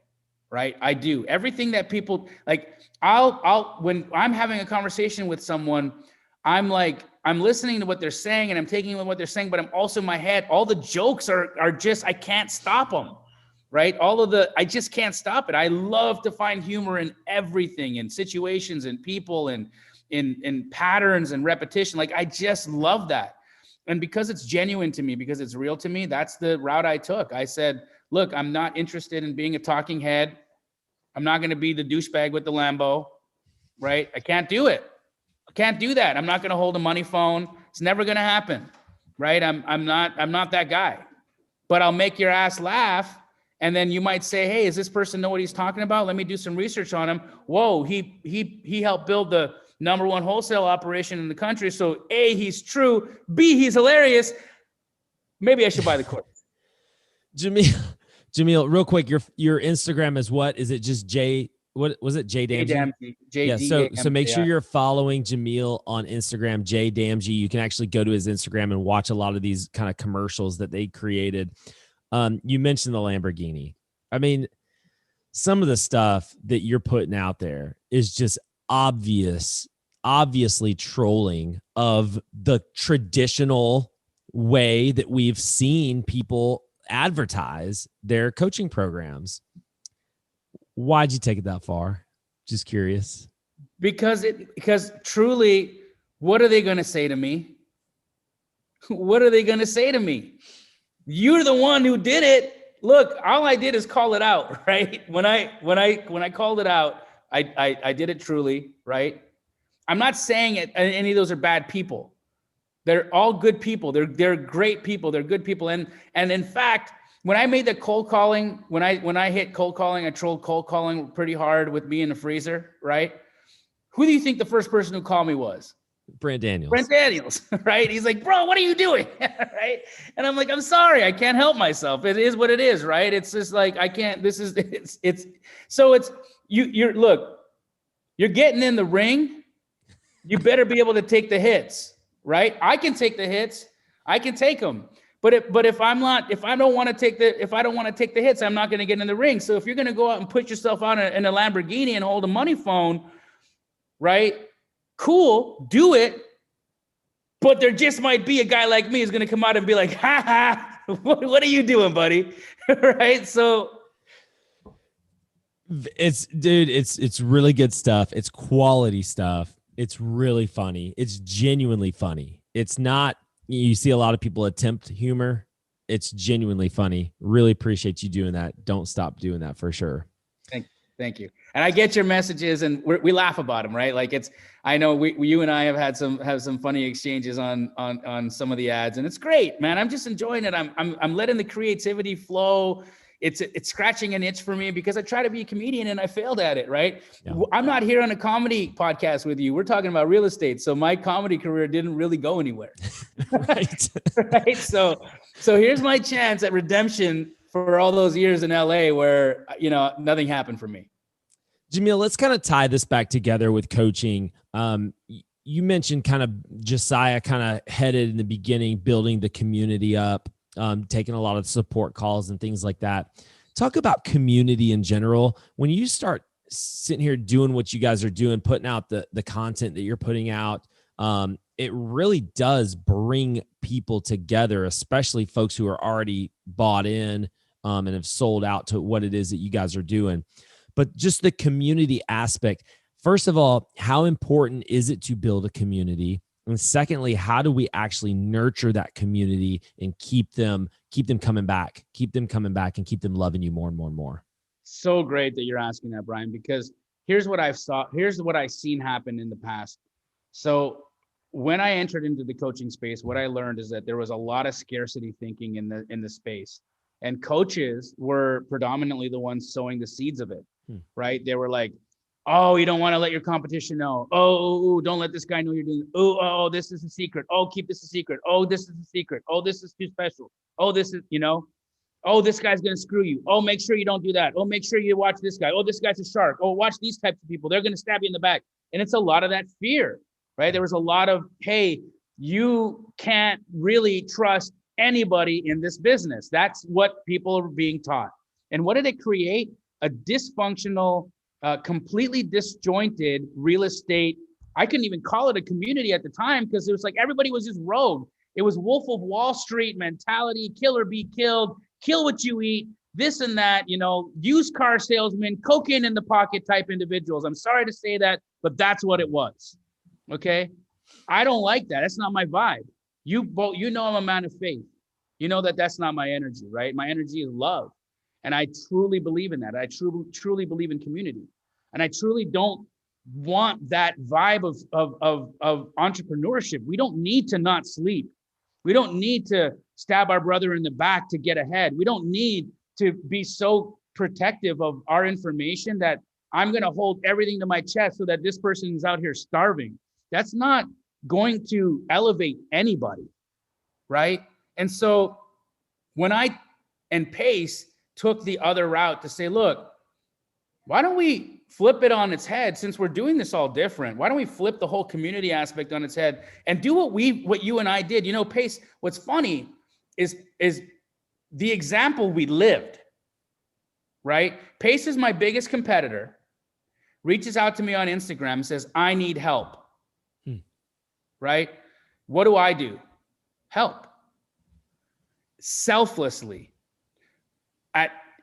right? I do. Everything that people like, when I'm having a conversation with someone, I'm listening to what they're saying and I'm taking what they're saying, but I'm also in my head, all the jokes are just, I can't stop them, right? I just can't stop it. I love to find humor in everything, in situations and people and in patterns and repetition. Like, I just love that. And because it's genuine to me, because it's real to me, that's the route I took. I said, look, I'm not interested in being a talking head. I'm not going to be the douchebag with the Lambo, right? I can't do it. I can't do that. I'm not going to hold a money phone. It's never going to happen, right? I'm not that guy. But I'll make your ass laugh. And then you might say, hey, does this person know what he's talking about? Let me do some research on him. Whoa, he helped build the #1 wholesale operation in the country. So A, he's true. B, he's hilarious. Maybe I should buy the course. Jamil, real quick, your Instagram is what? Is it just J? What was it? J Damji? Yeah. So make sure you're following Jamil on Instagram, J Damji. You can actually go to his Instagram and watch a lot of these kind of commercials that they created. You mentioned the Lamborghini. I mean, some of the stuff that you're putting out there is just obviously trolling of the traditional way that we've seen people advertise their coaching programs. Why'd you take it that far? Just curious. Because truly, what are they going to say to me? What are they going to say to me? You're the one who did it. Look, all I did is call it out, right? When I called it out, I did it truly, right? I'm not saying it, any of those are bad people. They're all good people. They're great people. They're good people. And in fact, when I made the cold calling, when I hit cold calling, I trolled cold calling pretty hard with me in the freezer, right? Who do you think the first person who called me was? Brent Daniels, right? He's like, bro, what are you doing? Right? And I'm like, I'm sorry, I can't help myself. It is what it is, right? It's just like, I can't, you're getting in the ring. You better be able to take the hits, right? I can take the hits. I can take them. But if I don't want to take the hits, I'm not going to get in the ring. So if you're going to go out and put yourself on in a Lamborghini and hold a money phone, right? Cool, do it. But there just might be a guy like me who's going to come out and be like, ha ha, what are you doing, buddy? Right? So it's really good stuff. It's quality stuff. It's really funny. It's genuinely funny. It's not, you see a lot of people attempt humor. It's genuinely funny. Really appreciate you doing that. Don't stop doing that for sure. Thank you. And I get your messages and we laugh about them, right? Like I know you and I have had some funny exchanges on some of the ads, and it's great, man. I'm just enjoying it. I'm letting the creativity flow. It's scratching an itch for me because I try to be a comedian and I failed at it, right? Yeah. I'm not here on a comedy podcast with you. We're talking about real estate. So my comedy career didn't really go anywhere. Right. Right. So here's my chance at redemption for all those years in LA where, nothing happened for me. Jamil, let's kind of tie this back together with coaching. You mentioned kind of Josiah kind of headed in the beginning, building the community up, taking a lot of support calls and things like that. Talk about community in general. When you start sitting here doing what you guys are doing, putting out the content that you're putting out, it really does bring people together, especially folks who are already bought in. and have sold out to what it is that you guys are doing. But just the community aspect. First of all, how important is it to build a community? And secondly, how do we actually nurture that community and keep them coming back, and keep them loving you more and more and more? So great that you're asking that, Brian, because here's what I've seen happen in the past. So when I entered into the coaching space, what I learned is that there was a lot of scarcity thinking in the space, and coaches were predominantly the ones sowing the seeds of it, right? They were like, oh, you don't want to let your competition know. Oh, don't let this guy know you're doing. Oh, this is a secret. Oh, keep this a secret. Oh, this is a secret. Oh, this is too special. Oh, this is, oh, this guy's going to screw you. Oh, make sure you don't do that. Oh, make sure you watch this guy. Oh, this guy's a shark. Oh, watch these types of people. They're going to stab you in the back. And it's a lot of that fear, right? There was a lot of, hey, you can't really trust anybody in this business. That's what people are being taught. And what did it create? A dysfunctional, completely disjointed real estate. I couldn't even call it a community at the time because it was like everybody was just rogue. It was Wolf of Wall Street mentality, kill or be killed, kill what you eat, this and that, used car salesmen, cocaine in the pocket type individuals. I'm sorry to say that, but that's what it was. Okay. I don't like that. That's not my vibe. You know, I'm a man of faith. You know that's not my energy, right? My energy is love. And I truly believe in that. I truly believe in community. And I truly don't want that vibe of entrepreneurship. We don't need to not sleep. We don't need to stab our brother in the back to get ahead. We don't need to be so protective of our information that I'm going to hold everything to my chest so that this person is out here starving. That's not going to elevate anybody, right? And so when I and Pace took the other route to say, look, why don't we flip it on its head since we're doing this all different? Why don't we flip the whole community aspect on its head and do what you and I did? Pace, what's funny is the example we lived, right? Pace is my biggest competitor, reaches out to me on Instagram and says, I need help, right? What do? Help. Selflessly.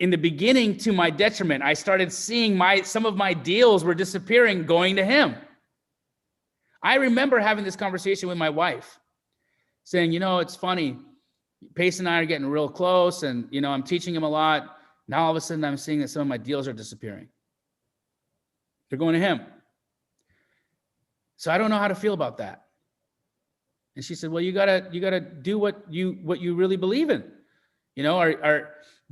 In the beginning, to my detriment, I started seeing some of my deals were disappearing, going to him. I remember having this conversation with my wife saying, it's funny. Pace and I are getting real close and, I'm teaching him a lot. Now, all of a sudden I'm seeing that some of my deals are disappearing. They're going to him. So I don't know how to feel about that. And she said, well, you gotta do what you really believe in.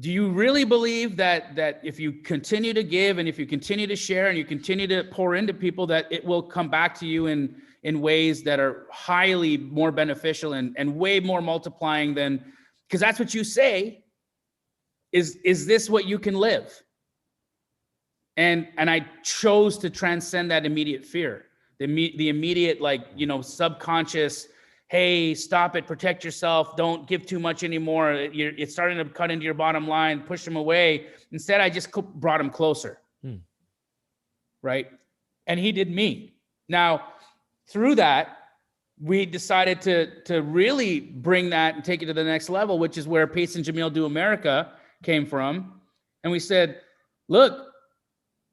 Do you really believe that if you continue to give and if you continue to share and you continue to pour into people, that it will come back to you in ways that are highly more beneficial and way more multiplying than, because that's what you say, is this what you can live? And I chose to transcend that immediate fear, the immediate, subconscious, hey, stop it, protect yourself, don't give too much anymore. It's starting to cut into your bottom line, push them away. Instead, I just brought him closer, right? And he did me. Now, through that, we decided to really bring that and take it to the next level, which is where Pace and Jamil Do America came from. And we said, look,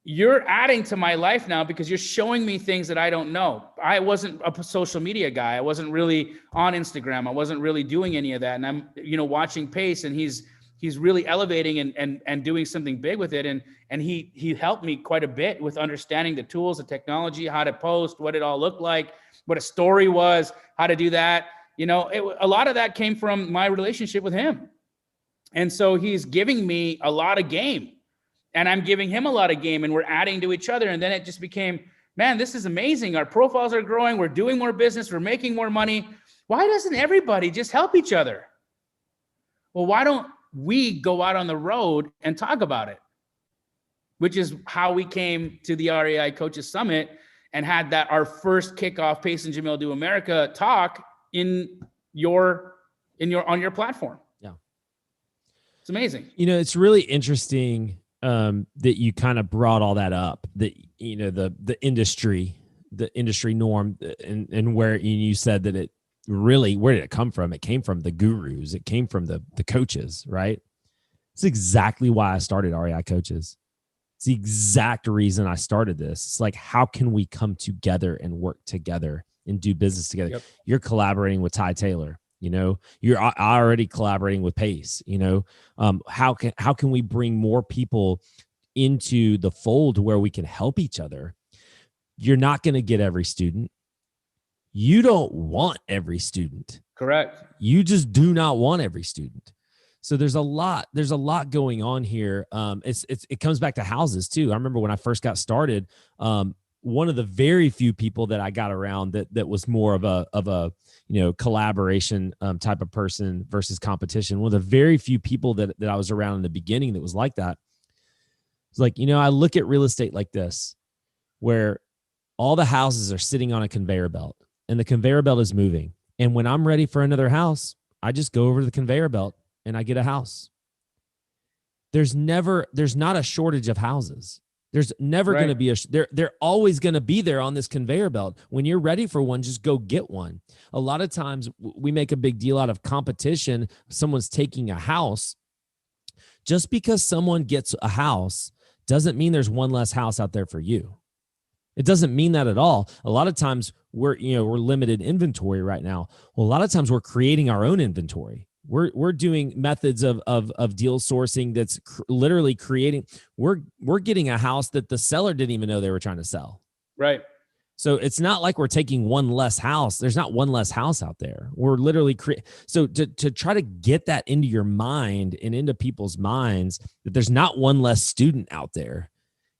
you're adding to my life now because you're showing me things that I don't know. I wasn't a social media guy. I wasn't really on Instagram. I wasn't really doing any of that. And I'm, watching Pace, and he's really elevating and doing something big with it. And he helped me quite a bit with understanding the tools, the technology, how to post, what it all looked like, what a story was, how to do that. A lot of that came from my relationship with him. And so he's giving me a lot of game. And I'm giving him a lot of game, and we're adding to each other. And then it just became, man, this is amazing. Our profiles are growing. We're doing more business. We're making more money. Why doesn't everybody just help each other? Well, why don't we go out on the road and talk about it? Which is how we came to the REI Coaches Summit and had our first kickoff Pace and Jamil Do America talk on your platform. Yeah. It's amazing. It's really interesting that you kind of brought all that up, that the industry norm, and where you said that it really, where did it come from? It came from the gurus. It came from the coaches, right? It's exactly why I started REI Coaches. It's the exact reason I started this. It's like, how can we come together and work together and do business together? Yep. You're collaborating with Ty Taylor, you're already collaborating with Pace, how can we bring more people into the fold where we can help each other? You're not going to get every student. You don't want every student. Correct. You just do not want every student. So there's a lot going on here. It comes back to houses too. I remember when I first got started, one of the very few people that I got around that was more of a collaboration type of person versus competition. One of the very few people that I was around in the beginning that was like that. It's like, I look at real estate like this, where all the houses are sitting on a conveyor belt and the conveyor belt is moving. And when I'm ready for another house, I just go over to the conveyor belt and I get a house. There's not a shortage of houses. There's never going to be they're always going to be there on this conveyor belt. When you're ready for one, just go get one. A lot of times we make a big deal out of competition. Someone's taking a house. Just because someone gets a house doesn't mean there's one less house out there for you. It doesn't mean that at all. A lot of times we're limited inventory right now. Well, a lot of times we're creating our own inventory. We're doing methods of deal sourcing that's literally creating. We're getting a house that the seller didn't even know they were trying to sell. Right. So it's not like we're taking one less house. There's not one less house out there. We're literally So to try to get that into your mind and into people's minds that there's not one less student out there.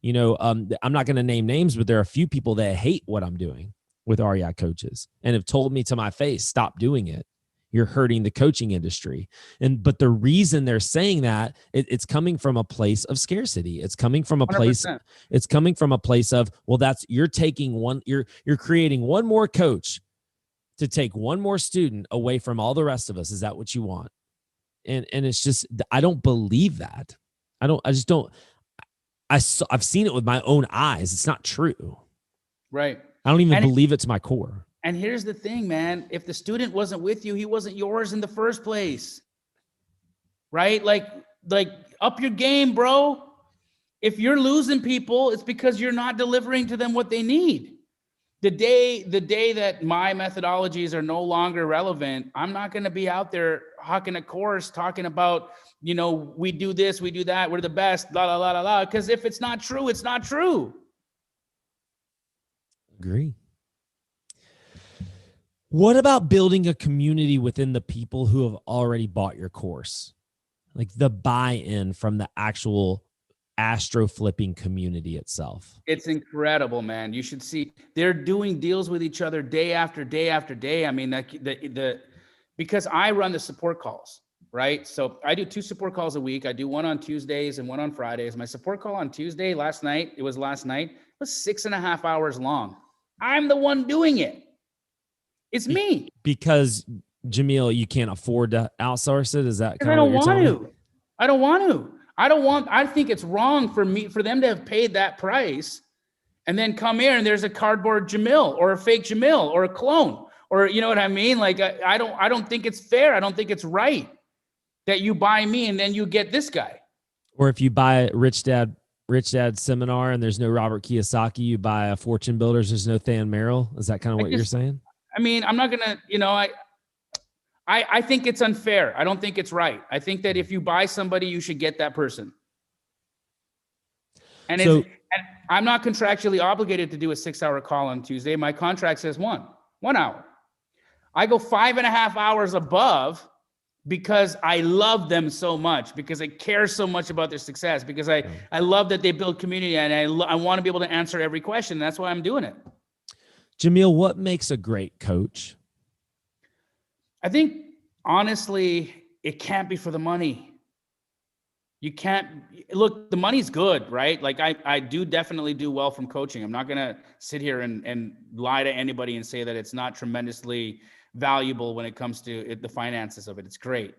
I'm not going to name names, but there are a few people that hate what I'm doing with REI Coaches and have told me to my face, stop doing it. You're hurting the coaching industry. But the reason they're saying that, it's coming from a place of scarcity. It's coming from a place. 100%. It's coming from a place of, well, you're creating one more coach to take one more student away from all the rest of us. Is that what you want? And it's just, I don't believe that. I've seen it with my own eyes. It's not true. Right. I don't even believe it to my core. And here's the thing, man. If the student wasn't with you, he wasn't yours in the first place. Right? Like up your game, bro. If you're losing people, it's because you're not delivering to them what they need. The day that my methodologies are no longer relevant, I'm not going to be out there hawking a course talking about, we do this, we do that, we're the best, la, la, la, la, la. Because if it's not true, it's not true. Agree. What about building a community within the people who have already bought your course? Like the buy-in from the actual astro flipping community itself. It's incredible, man. You should see they're doing deals with each other day after day after day. I mean, because I run the support calls, right? So I do 2 support calls a week. I do one on Tuesdays and one on Fridays. My support call on Tuesday last night was 6.5 hours long. I'm the one doing it. It's me. Because Jamil, you can't afford to outsource it. Is that kind of what you're telling me? I don't want to. I think it's wrong for them to have paid that price and then come here and there's a cardboard Jamil or a fake Jamil or a clone or you know what I mean? Like I don't think it's fair. I don't think it's right that you buy me and then you get this guy. Or if you buy Rich Dad Seminar and there's no Robert Kiyosaki, you buy a Fortune Builders, there's no Than Merrill. Is that kind of what you're saying? I mean, I'm not gonna, I think it's unfair. I don't think it's right. I think that if you buy somebody, you should get that person. And I'm not contractually obligated to do a 6-hour call on Tuesday. My contract says 1 hour. I go 5.5 hours above because I love them so much, because I care so much about their success, because I love that they build community and I want to be able to answer every question. That's why I'm doing it. Jamil, what makes a great coach? I think, honestly, it can't be for the money. You can't look, the money's good, right? Like I do definitely do well from coaching. I'm not going to sit here and lie to anybody and say that it's not tremendously valuable when it comes to the finances of it. It's great.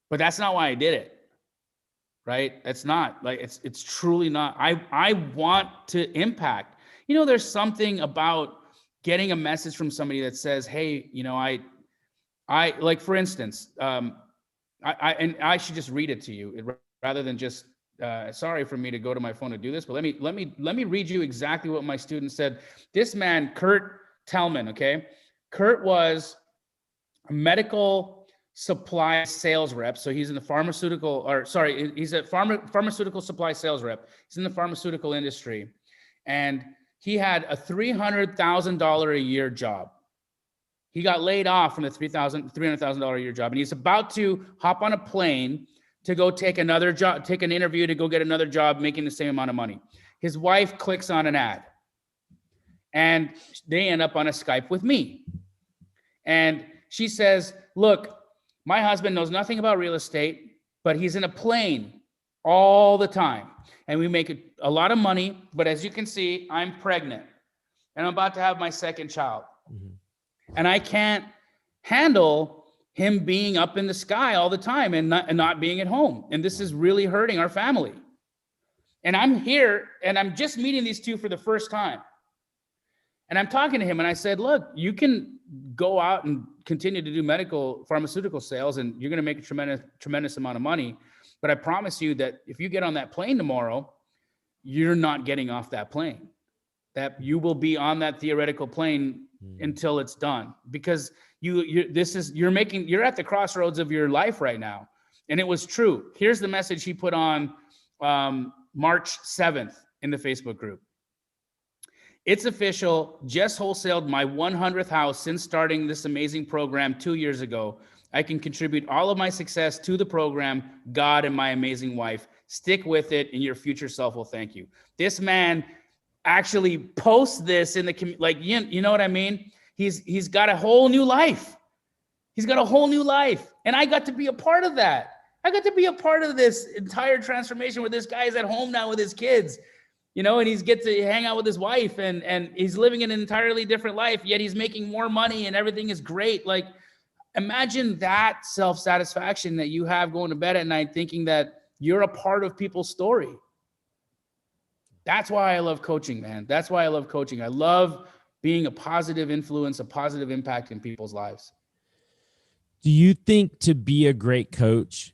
But that's not why I did it. Right? It's not like, it's truly not. I want to impact. There's something about getting a message from somebody that says, hey, I like, for instance, And I should just read it to you rather than just, sorry for me to go to my phone to do this, but let me read you exactly what my student said. This man, Kurt Tellman, okay? Kurt was a medical supply sales rep. So he's in the pharmaceutical, or sorry, he's a pharmaceutical supply sales rep. He's in the pharmaceutical industry. And he had a $300,000 a year job. He got laid off from the $300,000 a year job. And he's about to hop on a plane to go take another job, take an interview to go get another job making the same amount of money. His wife clicks on an ad and they end up on a Skype with me. And she says, look, my husband knows nothing about real estate, but he's in a plane all the time. And we make a lot of money. But as you can see, I'm pregnant and I'm about to have my second child. Mm-hmm. And I can't handle him being up in the sky all the time and not being at home. And this is really hurting our family. And I'm here and I'm just meeting these two for the first time. And I'm talking to him and I said, look, you can go out and continue to do pharmaceutical sales and you're going to make a tremendous amount of money. But I promise you that if you get on that plane tomorrow, you're not getting off that plane. That you will be on that theoretical plane until it's done, because you're at the crossroads of your life right now. And it was true. Here's the message he put on March 7th in the Facebook group. It's official. Just wholesaled my 100th house since starting this amazing program 2 years ago. I can contribute all of my success to the program, God and my amazing wife. Stick with it and your future self will thank you. This man actually posts this in the community. Like, you know what I mean? He's got a whole new life. He's got a whole new life. And I got to be a part of that. I got to be a part of this entire transformation where this guy is at home now with his kids, you know, and he's get to hang out with his wife and he's living an entirely different life, yet he's making more money and everything is great. Like, imagine that self-satisfaction that you have going to bed at night thinking that you're a part of people's story. That's why I love coaching, man. That's why I love coaching. I love being a positive influence, a positive impact in people's lives. Do you think to be a great coach,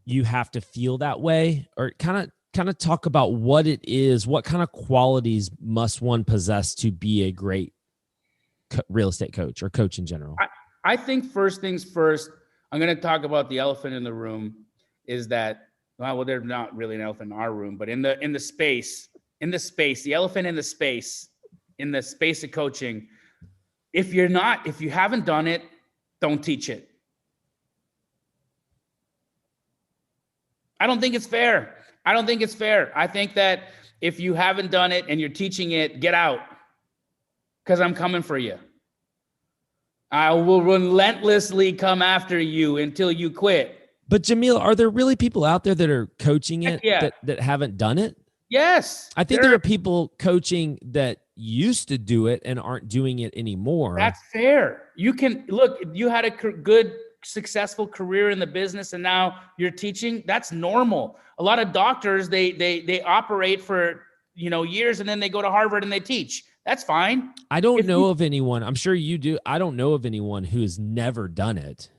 you have to feel that way? Or kind of talk about what it is, what kind of qualities must one possess to be a great real estate coach or coach in general? I think first things first, I'm going to talk about the elephant in the room is that, well, there's not really an elephant in our room, but in the space, the elephant in the space of coaching. If you haven't done it, don't teach it. I don't think it's fair. I think that if you haven't done it and you're teaching it, get out, because I'm coming for you. I will relentlessly come after you until you quit. But Jamil, are there really people out there that are coaching it that haven't done it? Yes. I think there are people coaching that used to do it and aren't doing it anymore. That's fair. You can look, you had a good, successful career in the business and now you're teaching. That's normal. A lot of doctors, they operate for, years and then they go to Harvard and they teach. That's fine. I don't know of anyone. I'm sure you do. I don't know of anyone who has never done it.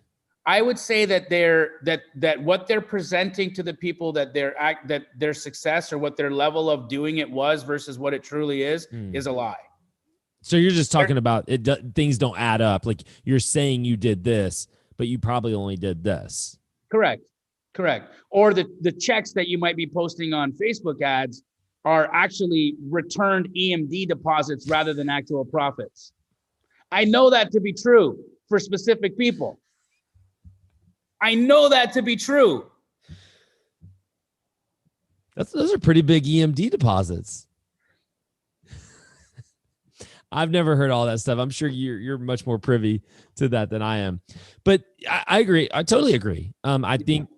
I would say that that what they're presenting to the people that their success or what their level of doing it was versus what it truly is a lie. So you're just talking about it. Things don't add up. Like you're saying you did this, but you probably only did this. Correct. Or the checks that you might be posting on Facebook ads are actually returned EMD deposits rather than actual profits. I know that to be true for specific people. I know that to be true. Those are pretty big EMD deposits. I've never heard all that stuff. I'm sure you're much more privy to that than I am. But I agree. I totally agree. I think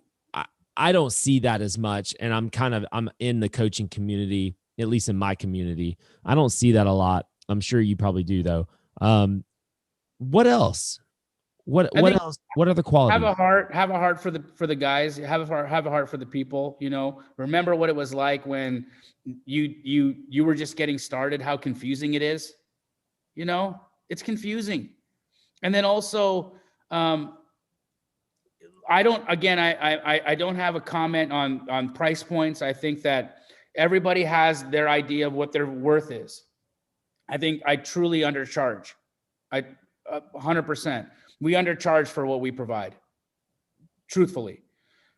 I don't see that as much. And I'm in the coaching community, at least in my community. I don't see that a lot. I'm sure you probably do though. What else? What else? What are the qualities? Have a heart for the guys. Have a heart for the people. Remember what it was like when you were just getting started. How confusing it is. It's confusing. And then also, I don't, again, I don't have a comment on price points. I think that everybody has their idea of what their worth is. I think I truly undercharge. 100%. We undercharge for what we provide, truthfully.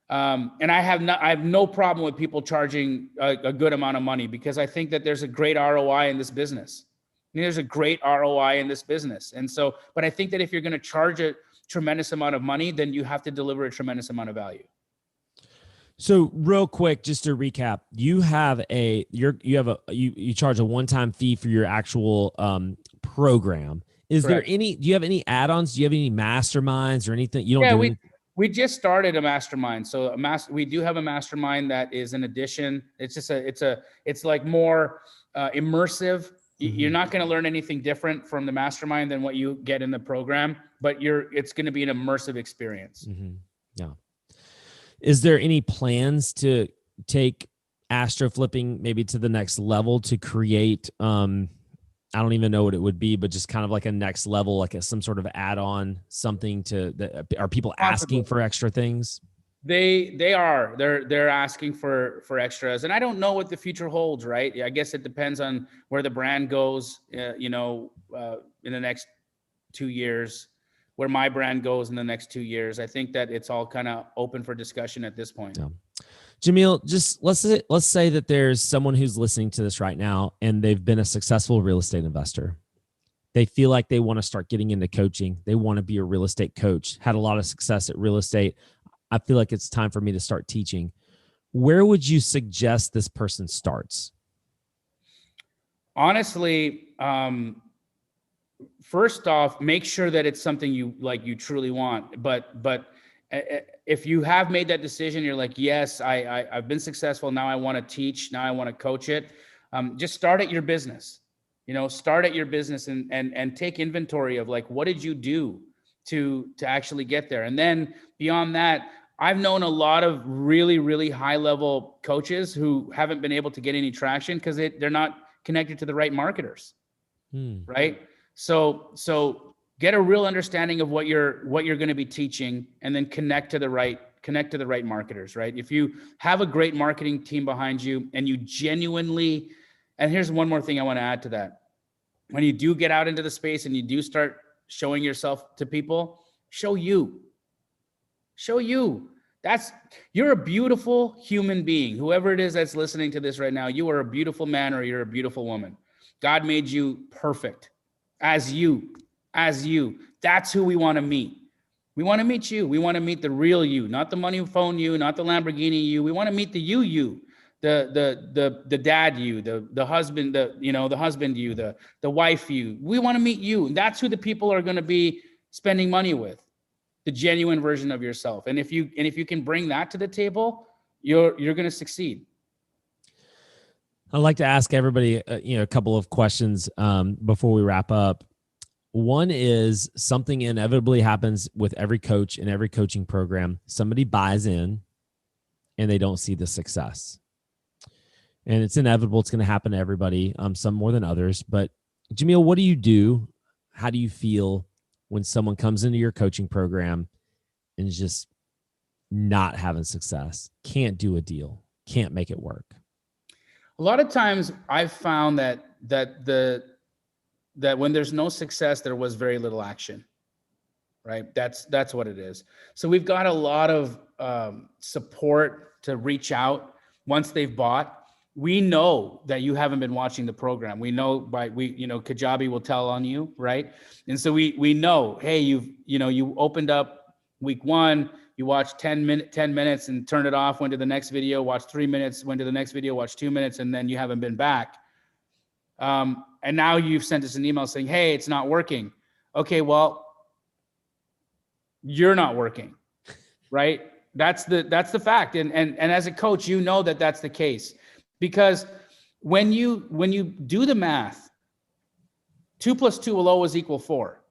And I have no problem with people charging a good amount of money, because I think that there's a great ROI in this business. There's a great ROI in this business. And so, but I think that if you're going to charge a tremendous amount of money, then you have to deliver a tremendous amount of value. So real quick, just to recap, you charge a one-time fee for your actual program. Is Correct. do you have any add-ons? Do you have any masterminds or anything? You don't do we just started a mastermind. So we do have a mastermind that is an addition. It's just it's like more immersive. You're not going to learn anything different from the mastermind than what you get in the program, but it's going to be an immersive experience. Yeah. Is there any plans to take astro flipping maybe to the next level to create, I don't even know what it would be, but just kind of like a next level, like some sort of add-on, something are people asking for extra things? They're asking for extras, and I don't know what the future holds, right? I guess it depends on where the brand goes, in the next 2 years, where my brand goes in the next 2 years. I think that it's all kind of open for discussion at this point. Yeah. Jamil, just let's say that there's someone who's listening to this right now and they've been a successful real estate investor. They feel like they want to start getting into coaching. They want to be a real estate coach, had a lot of success at real estate. I feel like it's time for me to start teaching. Where would you suggest this person starts? Honestly, first off, make sure that it's something you truly want. But if you have made that decision, you're like, yes, I've been successful. Now I want to teach. Now I want to coach it. Just start at your business. Start at your business and take inventory of like, what did you do to actually get there? And then beyond that, I've known a lot of really, really high level coaches who haven't been able to get any traction because they're not connected to the right marketers. Right. So get a real understanding of what you're going to be teaching, and then connect to the right marketers. Right. If you have a great marketing team behind you and you genuinely, and here's one more thing I want to add to that. When you do get out into the space and you do start showing yourself to people, show you. You're a beautiful human being. Whoever it is that's listening to this right now, you are a beautiful man or you're a beautiful woman. God made you perfect as you. That's who we want to meet. We want to meet you. We want to meet the real you, not the money phone you, not the Lamborghini you. We want to meet the you, the dad you, the husband, the husband you, the wife you. We want to meet you. And that's who the people are going to be spending money with. The genuine version of yourself. And if you can bring that to the table, you're going to succeed. I'd like to ask everybody, a couple of questions before we wrap up. One is, something inevitably happens with every coach in every coaching program. Somebody buys in and they don't see the success. And it's inevitable. It's going to happen to everybody, some more than others. But Jamil, what do you do? How do you feel when someone comes into your coaching program and is just not having success, can't do a deal, can't make it work? A lot of times I've found that when there's no success, there was very little action, right? That's what it is. So we've got a lot of support to reach out once they've bought. We know that you haven't been watching the program. We know Kajabi will tell on you, right? And so we know, hey, you opened up week 1, you watched 10 minutes and turned it off, went to the next video, watched 3 minutes, went to the next video, watched 2 minutes, and then you haven't been back. And now you've sent us an email saying, hey, it's not working. Okay, well, you're not working, right? That's the fact. And as a coach, you know that that's the case. Because when you do the math, 2 + 2 will always equal 4.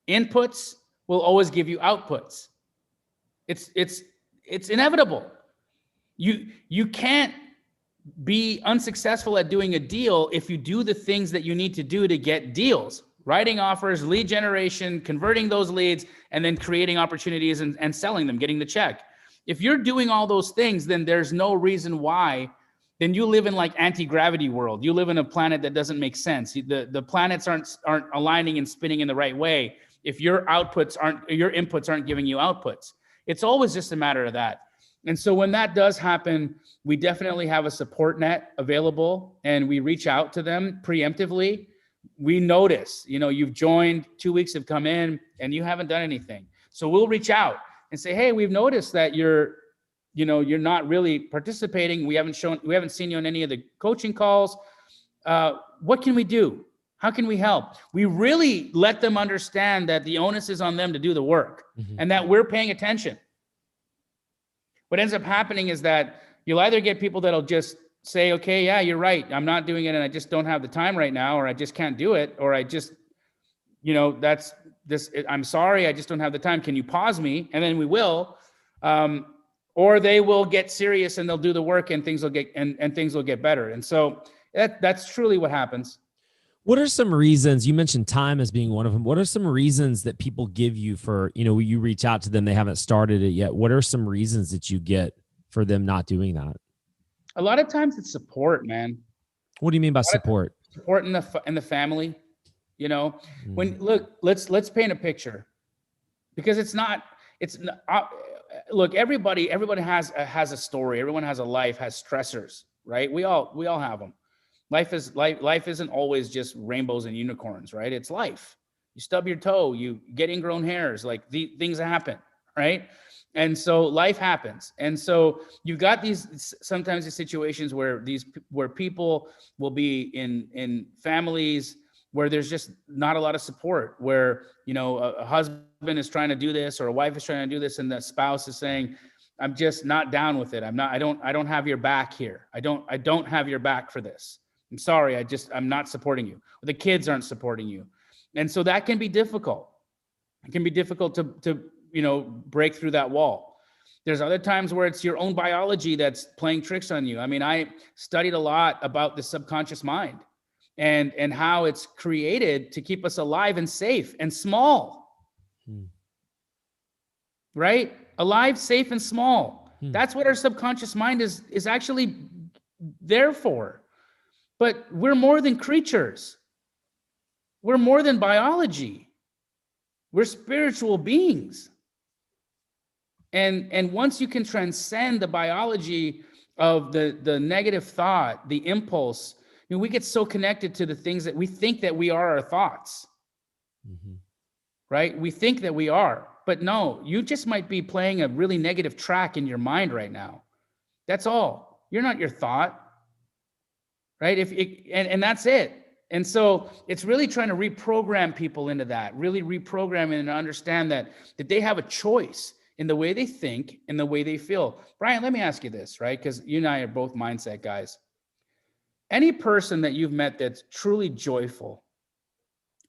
Inputs will always give you outputs. It's inevitable. You can't be unsuccessful at doing a deal if you do the things that you need to do to get deals. writing offers, lead generation, converting those leads, and then creating opportunities and selling them, getting the check. If you're doing all those things, then there's no reason why. Then you live in like anti-gravity world. You live in a planet that doesn't make sense. The planets aren't aligning and spinning in the right way if your inputs aren't giving you outputs. It's always just a matter of that. And so when that does happen, we definitely have a support net available, and we reach out to them preemptively. We notice, you've joined, 2 weeks have come in and you haven't done anything. So we'll reach out and say, hey, we've noticed that you're not really participating. We haven't seen you on any of the coaching calls. What can we do? How can we help? We really let them understand that the onus is on them to do the work, and that we're paying attention. What ends up happening is that you'll either get people that'll just say, okay, yeah, you're right, I'm not doing it and I just don't have the time right now, or I just can't do it, or I just, I'm sorry, I just don't have the time. Can you pause me? And then we will. Or they will get serious and they'll do the work, and things will get better. And so that's truly what happens. What are some reasons, you mentioned time as being one of them. What are some reasons that people give you for, you reach out to them, they haven't started it yet. What are some reasons that you get for them not doing that? A lot of times it's support, man. What do you mean by support? Support in the family. When let's paint a picture, because look, everybody has a story. Everyone has a life, has stressors, right? We all have them. Life isn't always just rainbows and unicorns, right? It's life. You stub your toe, you get ingrown hairs, like things happen, right? And so life happens. And so you've got sometimes these situations where people will be in families where there's just not a lot of support, where, a husband is trying to do this, or a wife is trying to do this, and the spouse is saying, I'm just not down with it. I don't have your back here. I don't have your back for this. I'm sorry. I'm not supporting you. The kids aren't supporting you. And so that can be difficult. It can be difficult to break through that wall. There's other times where it's your own biology that's playing tricks on you. I mean, I studied a lot about the subconscious mind and how it's created to keep us alive and safe and small. Right? Alive, safe, and small. That's what our subconscious mind is actually there for. But we're more than creatures. We're more than biology. We're spiritual beings. And once you can transcend the biology of the negative thought, the impulse, we get so connected to the things that we think that we are our thoughts. Right? We think that we are. But no, you just might be playing a really negative track in your mind right now. That's all. You're not your thought. Right? And that's it. And so it's really trying to reprogram people into that, really reprogram and understand that they have a choice in the way they think and the way they feel. Brian, let me ask you this, right? Because you and I are both mindset guys. Any person that you've met that's truly joyful,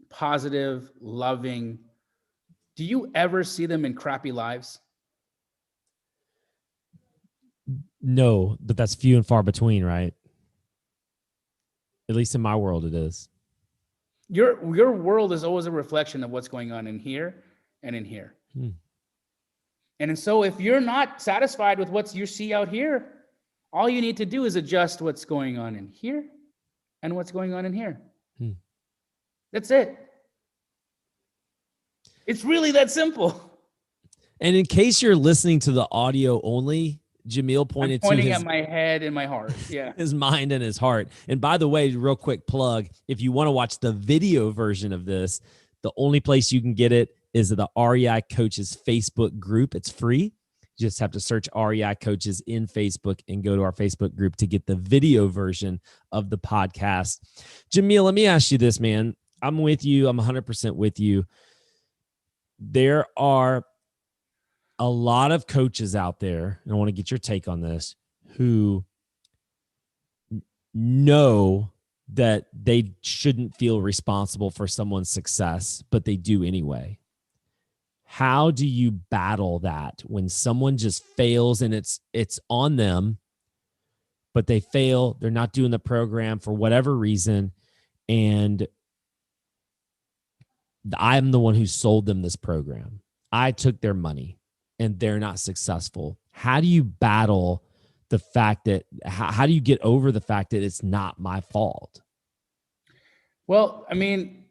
positive, loving, do you ever see them in crappy lives? No, but that's few and far between, right? At least in my world, it is. Your world is always a reflection of what's going on in here and in here. And so if you're not satisfied with what you see out here, all you need to do is adjust what's going on in here and what's going on in here. That's it. It's really that simple. And in case you're listening to the audio only, Jamil pointing at my head and my heart. Yeah. His mind and his heart. And by the way, real quick plug, if you want to watch the video version of this, the only place you can get it is the REI Coaches Facebook group. It's free. You just have to search REI Coaches in Facebook and go to our Facebook group to get the video version of the podcast. Jamil, let me ask you this, man. I'm with you. I'm 100% with you. There are a lot of coaches out there, and I want to get your take on this, who know that they shouldn't feel responsible for someone's success, but they do anyway. How do you battle that when someone just fails and it's on them, but they fail, they're not doing the program for whatever reason, and I'm the one who sold them this program. I took their money and they're not successful. How do you battle the fact that, how do you get over the fact that it's not my fault? Well, I mean,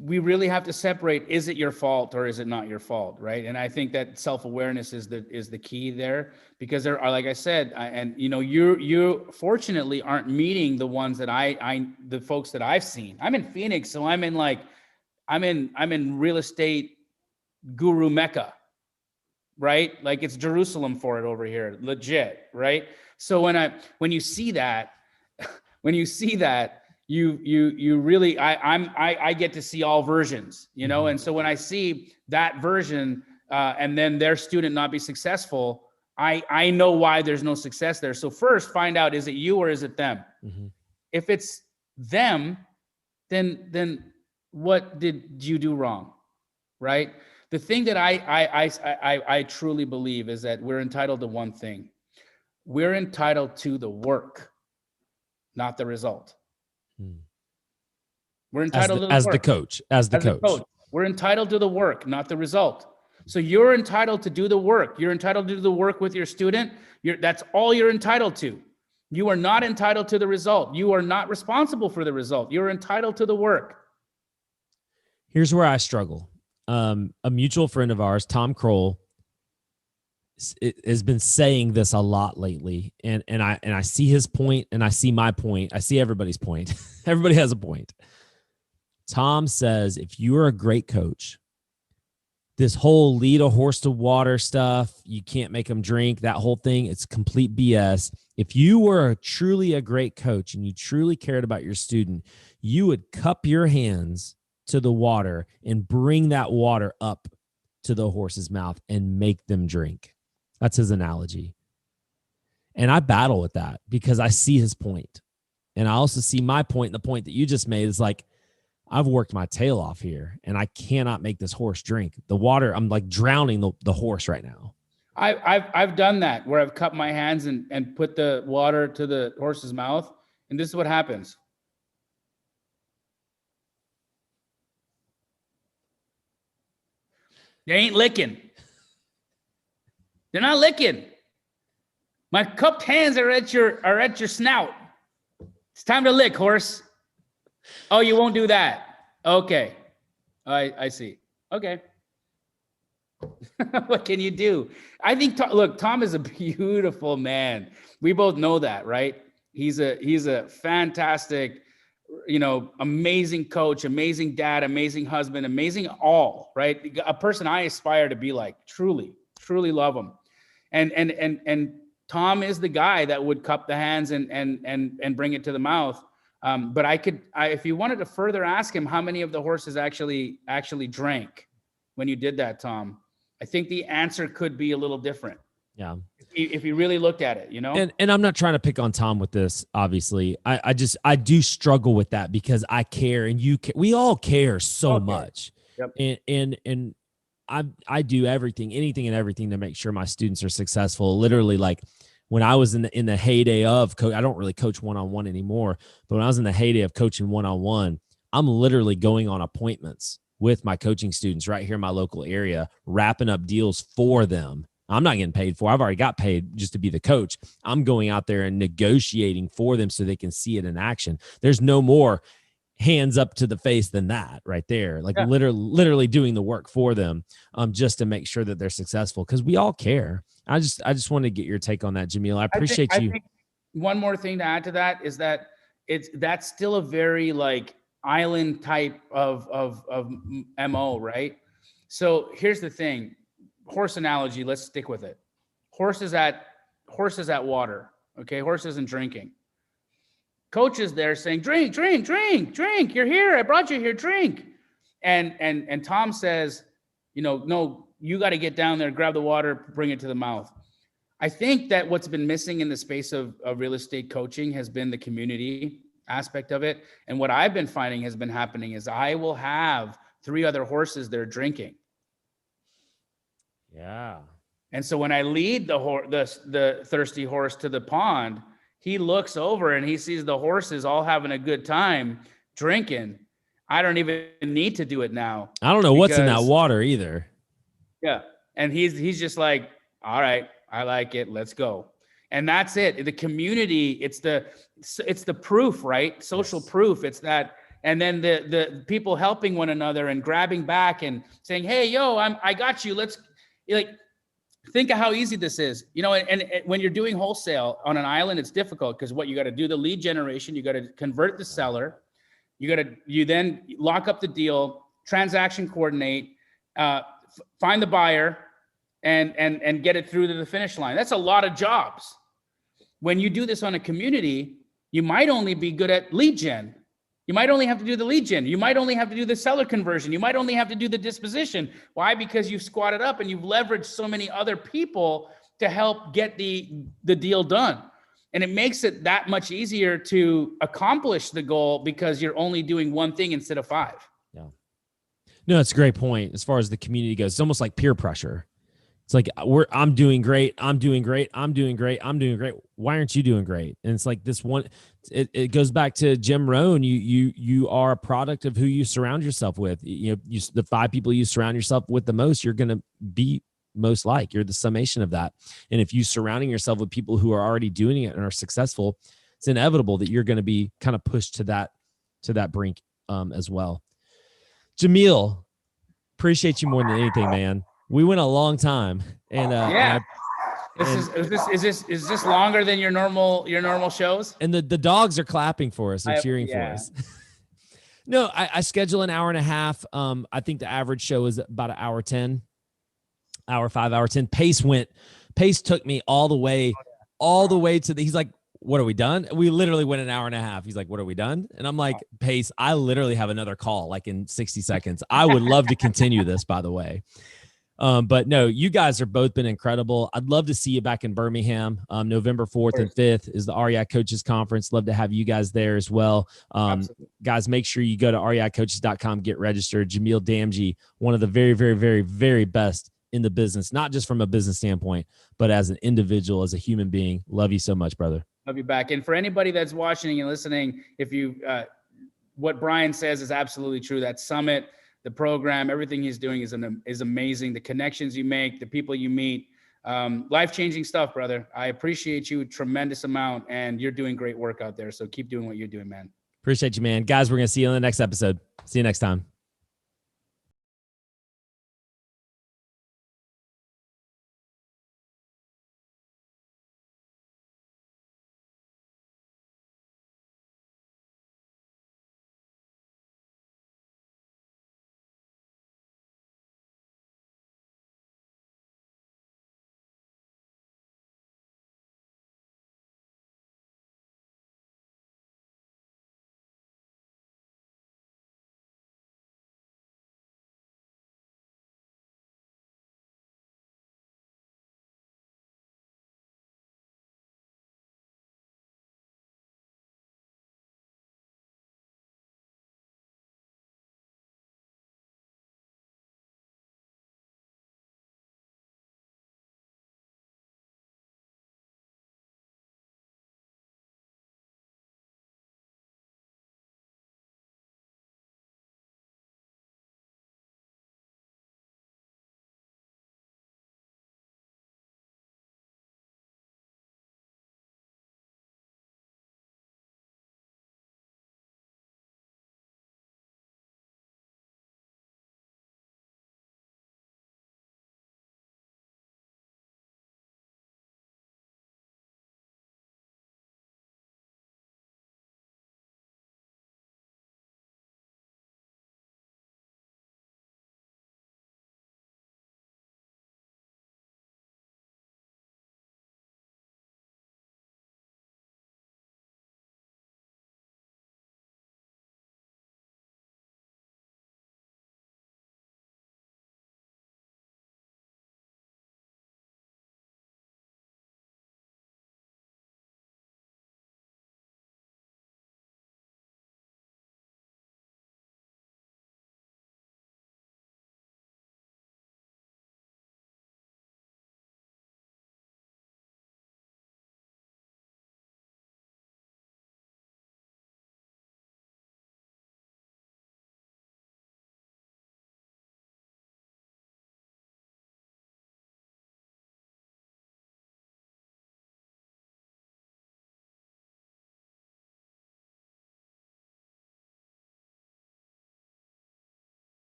we really have to separate, is it your fault or is it not your fault, right? And I think that self-awareness is the key there, because there are, like I said, and you know, you fortunately aren't meeting the ones that the folks that I've seen. I'm in Phoenix, so I'm in real estate guru Mecca, right? Like it's Jerusalem for it over here, legit, right? So when you see that, when you see that, you really, I get to see all versions, you know? And so when I see that version, and then their student not be successful, I know why there's no success there. So first find out, is it you or is it them? Mm-hmm. If it's them, then what did you do wrong? Right? The thing that I truly believe is that we're entitled to one thing. We're entitled to the work, not the result. We're entitled to the as work. As the coach. We're entitled to the work, not the result. So you're entitled to do the work. You're entitled to do the work with your student. That's all you're entitled to. You are not entitled to the result. You are not responsible for the result. You're entitled to the work. Here's where I struggle. A mutual friend of ours, Tom Kroll, has been saying this a lot lately, and I see his point, and I see my point. I see everybody's point. Everybody has a point. Tom says, if you are a great coach, this whole lead a horse to water stuff, you can't make them drink, that whole thing, it's complete BS. If you were truly a great coach and you truly cared about your student, you would cup your hands to the water and bring that water up to the horse's mouth and make them drink. That's his analogy. And I battle with that because I see his point. And I also see my point. And the point that you just made is like, I've worked my tail off here and I cannot make this horse drink the water. I'm like drowning the horse right now. I've done that where I've cupped my hands and put the water to the horse's mouth. And this is what happens. They ain't licking. They're not licking. My cupped hands are at your snout. It's time to lick, horse. Oh, you won't do that. Okay. I see. Okay. What can you do? I think, look, Tom is a beautiful man. We both know that, right? He's a fantastic, amazing coach, amazing dad, amazing husband, amazing all, right? A person I aspire to be like, truly, truly love him. And Tom is the guy that would cup the hands and bring it to the mouth. But if you wanted to further ask him how many of the horses actually drank when you did that, Tom, I think the answer could be a little different. Yeah. If you really looked at it, And I'm not trying to pick on Tom with this, obviously. I do struggle with that because I care and we all care so much. Yep. And I do anything and everything to make sure my students are successful. Literally, like when I was in the heyday of coach, I don't really coach one-on-one anymore, but when I was in the heyday of coaching one-on-one, I'm literally going on appointments with my coaching students right here in my local area, wrapping up deals for them. I'm not getting paid for. I've already got paid just to be the coach. I'm going out there and negotiating for them so they can see it in action. There's no more hands up to the face than that right there. Like literally doing the work for them, just to make sure that they're successful. Cause we all care. I just wanted to get your take on that, Jamil. I appreciate you. I think one more thing to add to that is that that's still a very like island type of MO, right? So here's the thing. Horse analogy, let's stick with it. Horses at water. Okay, horse isn't drinking. Coach is there saying, drink, drink, drink, drink. You're here. I brought you here. Drink. And Tom says, no, you got to get down there, grab the water, bring it to the mouth. I think that what's been missing in the space of real estate coaching has been the community aspect of it. And what I've been finding has been happening is I will have 3 other horses that are drinking. Yeah. And so when I lead the thirsty horse to the pond, he looks over and he sees the horses all having a good time drinking. I don't even need to do it now. I don't know what's in that water either. Yeah. And he's just like, all right, I like it. Let's go. And that's it. The community, it's the proof, right? Social proof. It's that. And then the people helping one another and grabbing back and saying, hey, yo, I got you. Let's like, think of how easy this is, you know, and when you're doing wholesale on an island, it's difficult because what you got to do, the lead generation, you got to convert the seller. You then lock up the deal, transaction coordinate, find the buyer and get it through to the finish line. That's a lot of jobs. When you do this on a community, you might only be good at lead gen. You might only have to do the lead gen. You might only have to do the seller conversion. You might only have to do the disposition. Why? Because you've squatted up and you've leveraged so many other people to help get the deal done. And it makes it that much easier to accomplish the goal because you're only doing one thing instead of 5. Yeah. No, it's a great point. As far as the community goes, it's almost like peer pressure. It's like I'm doing great. I'm doing great. I'm doing great. I'm doing great. Why aren't you doing great? And it's like this one, it goes back to Jim Rohn. You are a product of who you surround yourself with. You know, the 5 people you surround yourself with the most, you're going to be most like. You're the summation of that. And if you surrounding yourself with people who are already doing it and are successful, it's inevitable that you're going to be kind of pushed to that brink as well. Jamil, appreciate you more than anything, man. We went a long time, and is this longer than your normal shows? And the dogs are clapping for us and cheering for us. No, I schedule an hour and a half. I think the average show is about an hour 10, hour 5, hour 10. Pace took me all the way to he's like, what are we done? We literally went an hour and a half. He's like, what are we done? And I'm like, Pace, I literally have another call like in 60 seconds. I would love to continue this, by the way. But no, you guys are both been incredible. I'd love to see you back in Birmingham. November 4th and 5th is the Aria Coaches Conference. Love to have you guys there as well. Guys, make sure you go to reicoaches.com, get registered. Jamil Damji, one of the very, very, very, very best in the business, not just from a business standpoint, but as an individual, as a human being. Love you so much, brother. Love you back. And for anybody that's watching and listening, if you, what Brian says is absolutely true. That summit, the program, everything he's doing is amazing. The connections you make, the people you meet, life-changing stuff, brother. I appreciate you a tremendous amount, and you're doing great work out there. So keep doing what you're doing, man. Appreciate you, man. Guys, we're going to see you on the next episode. See you next time.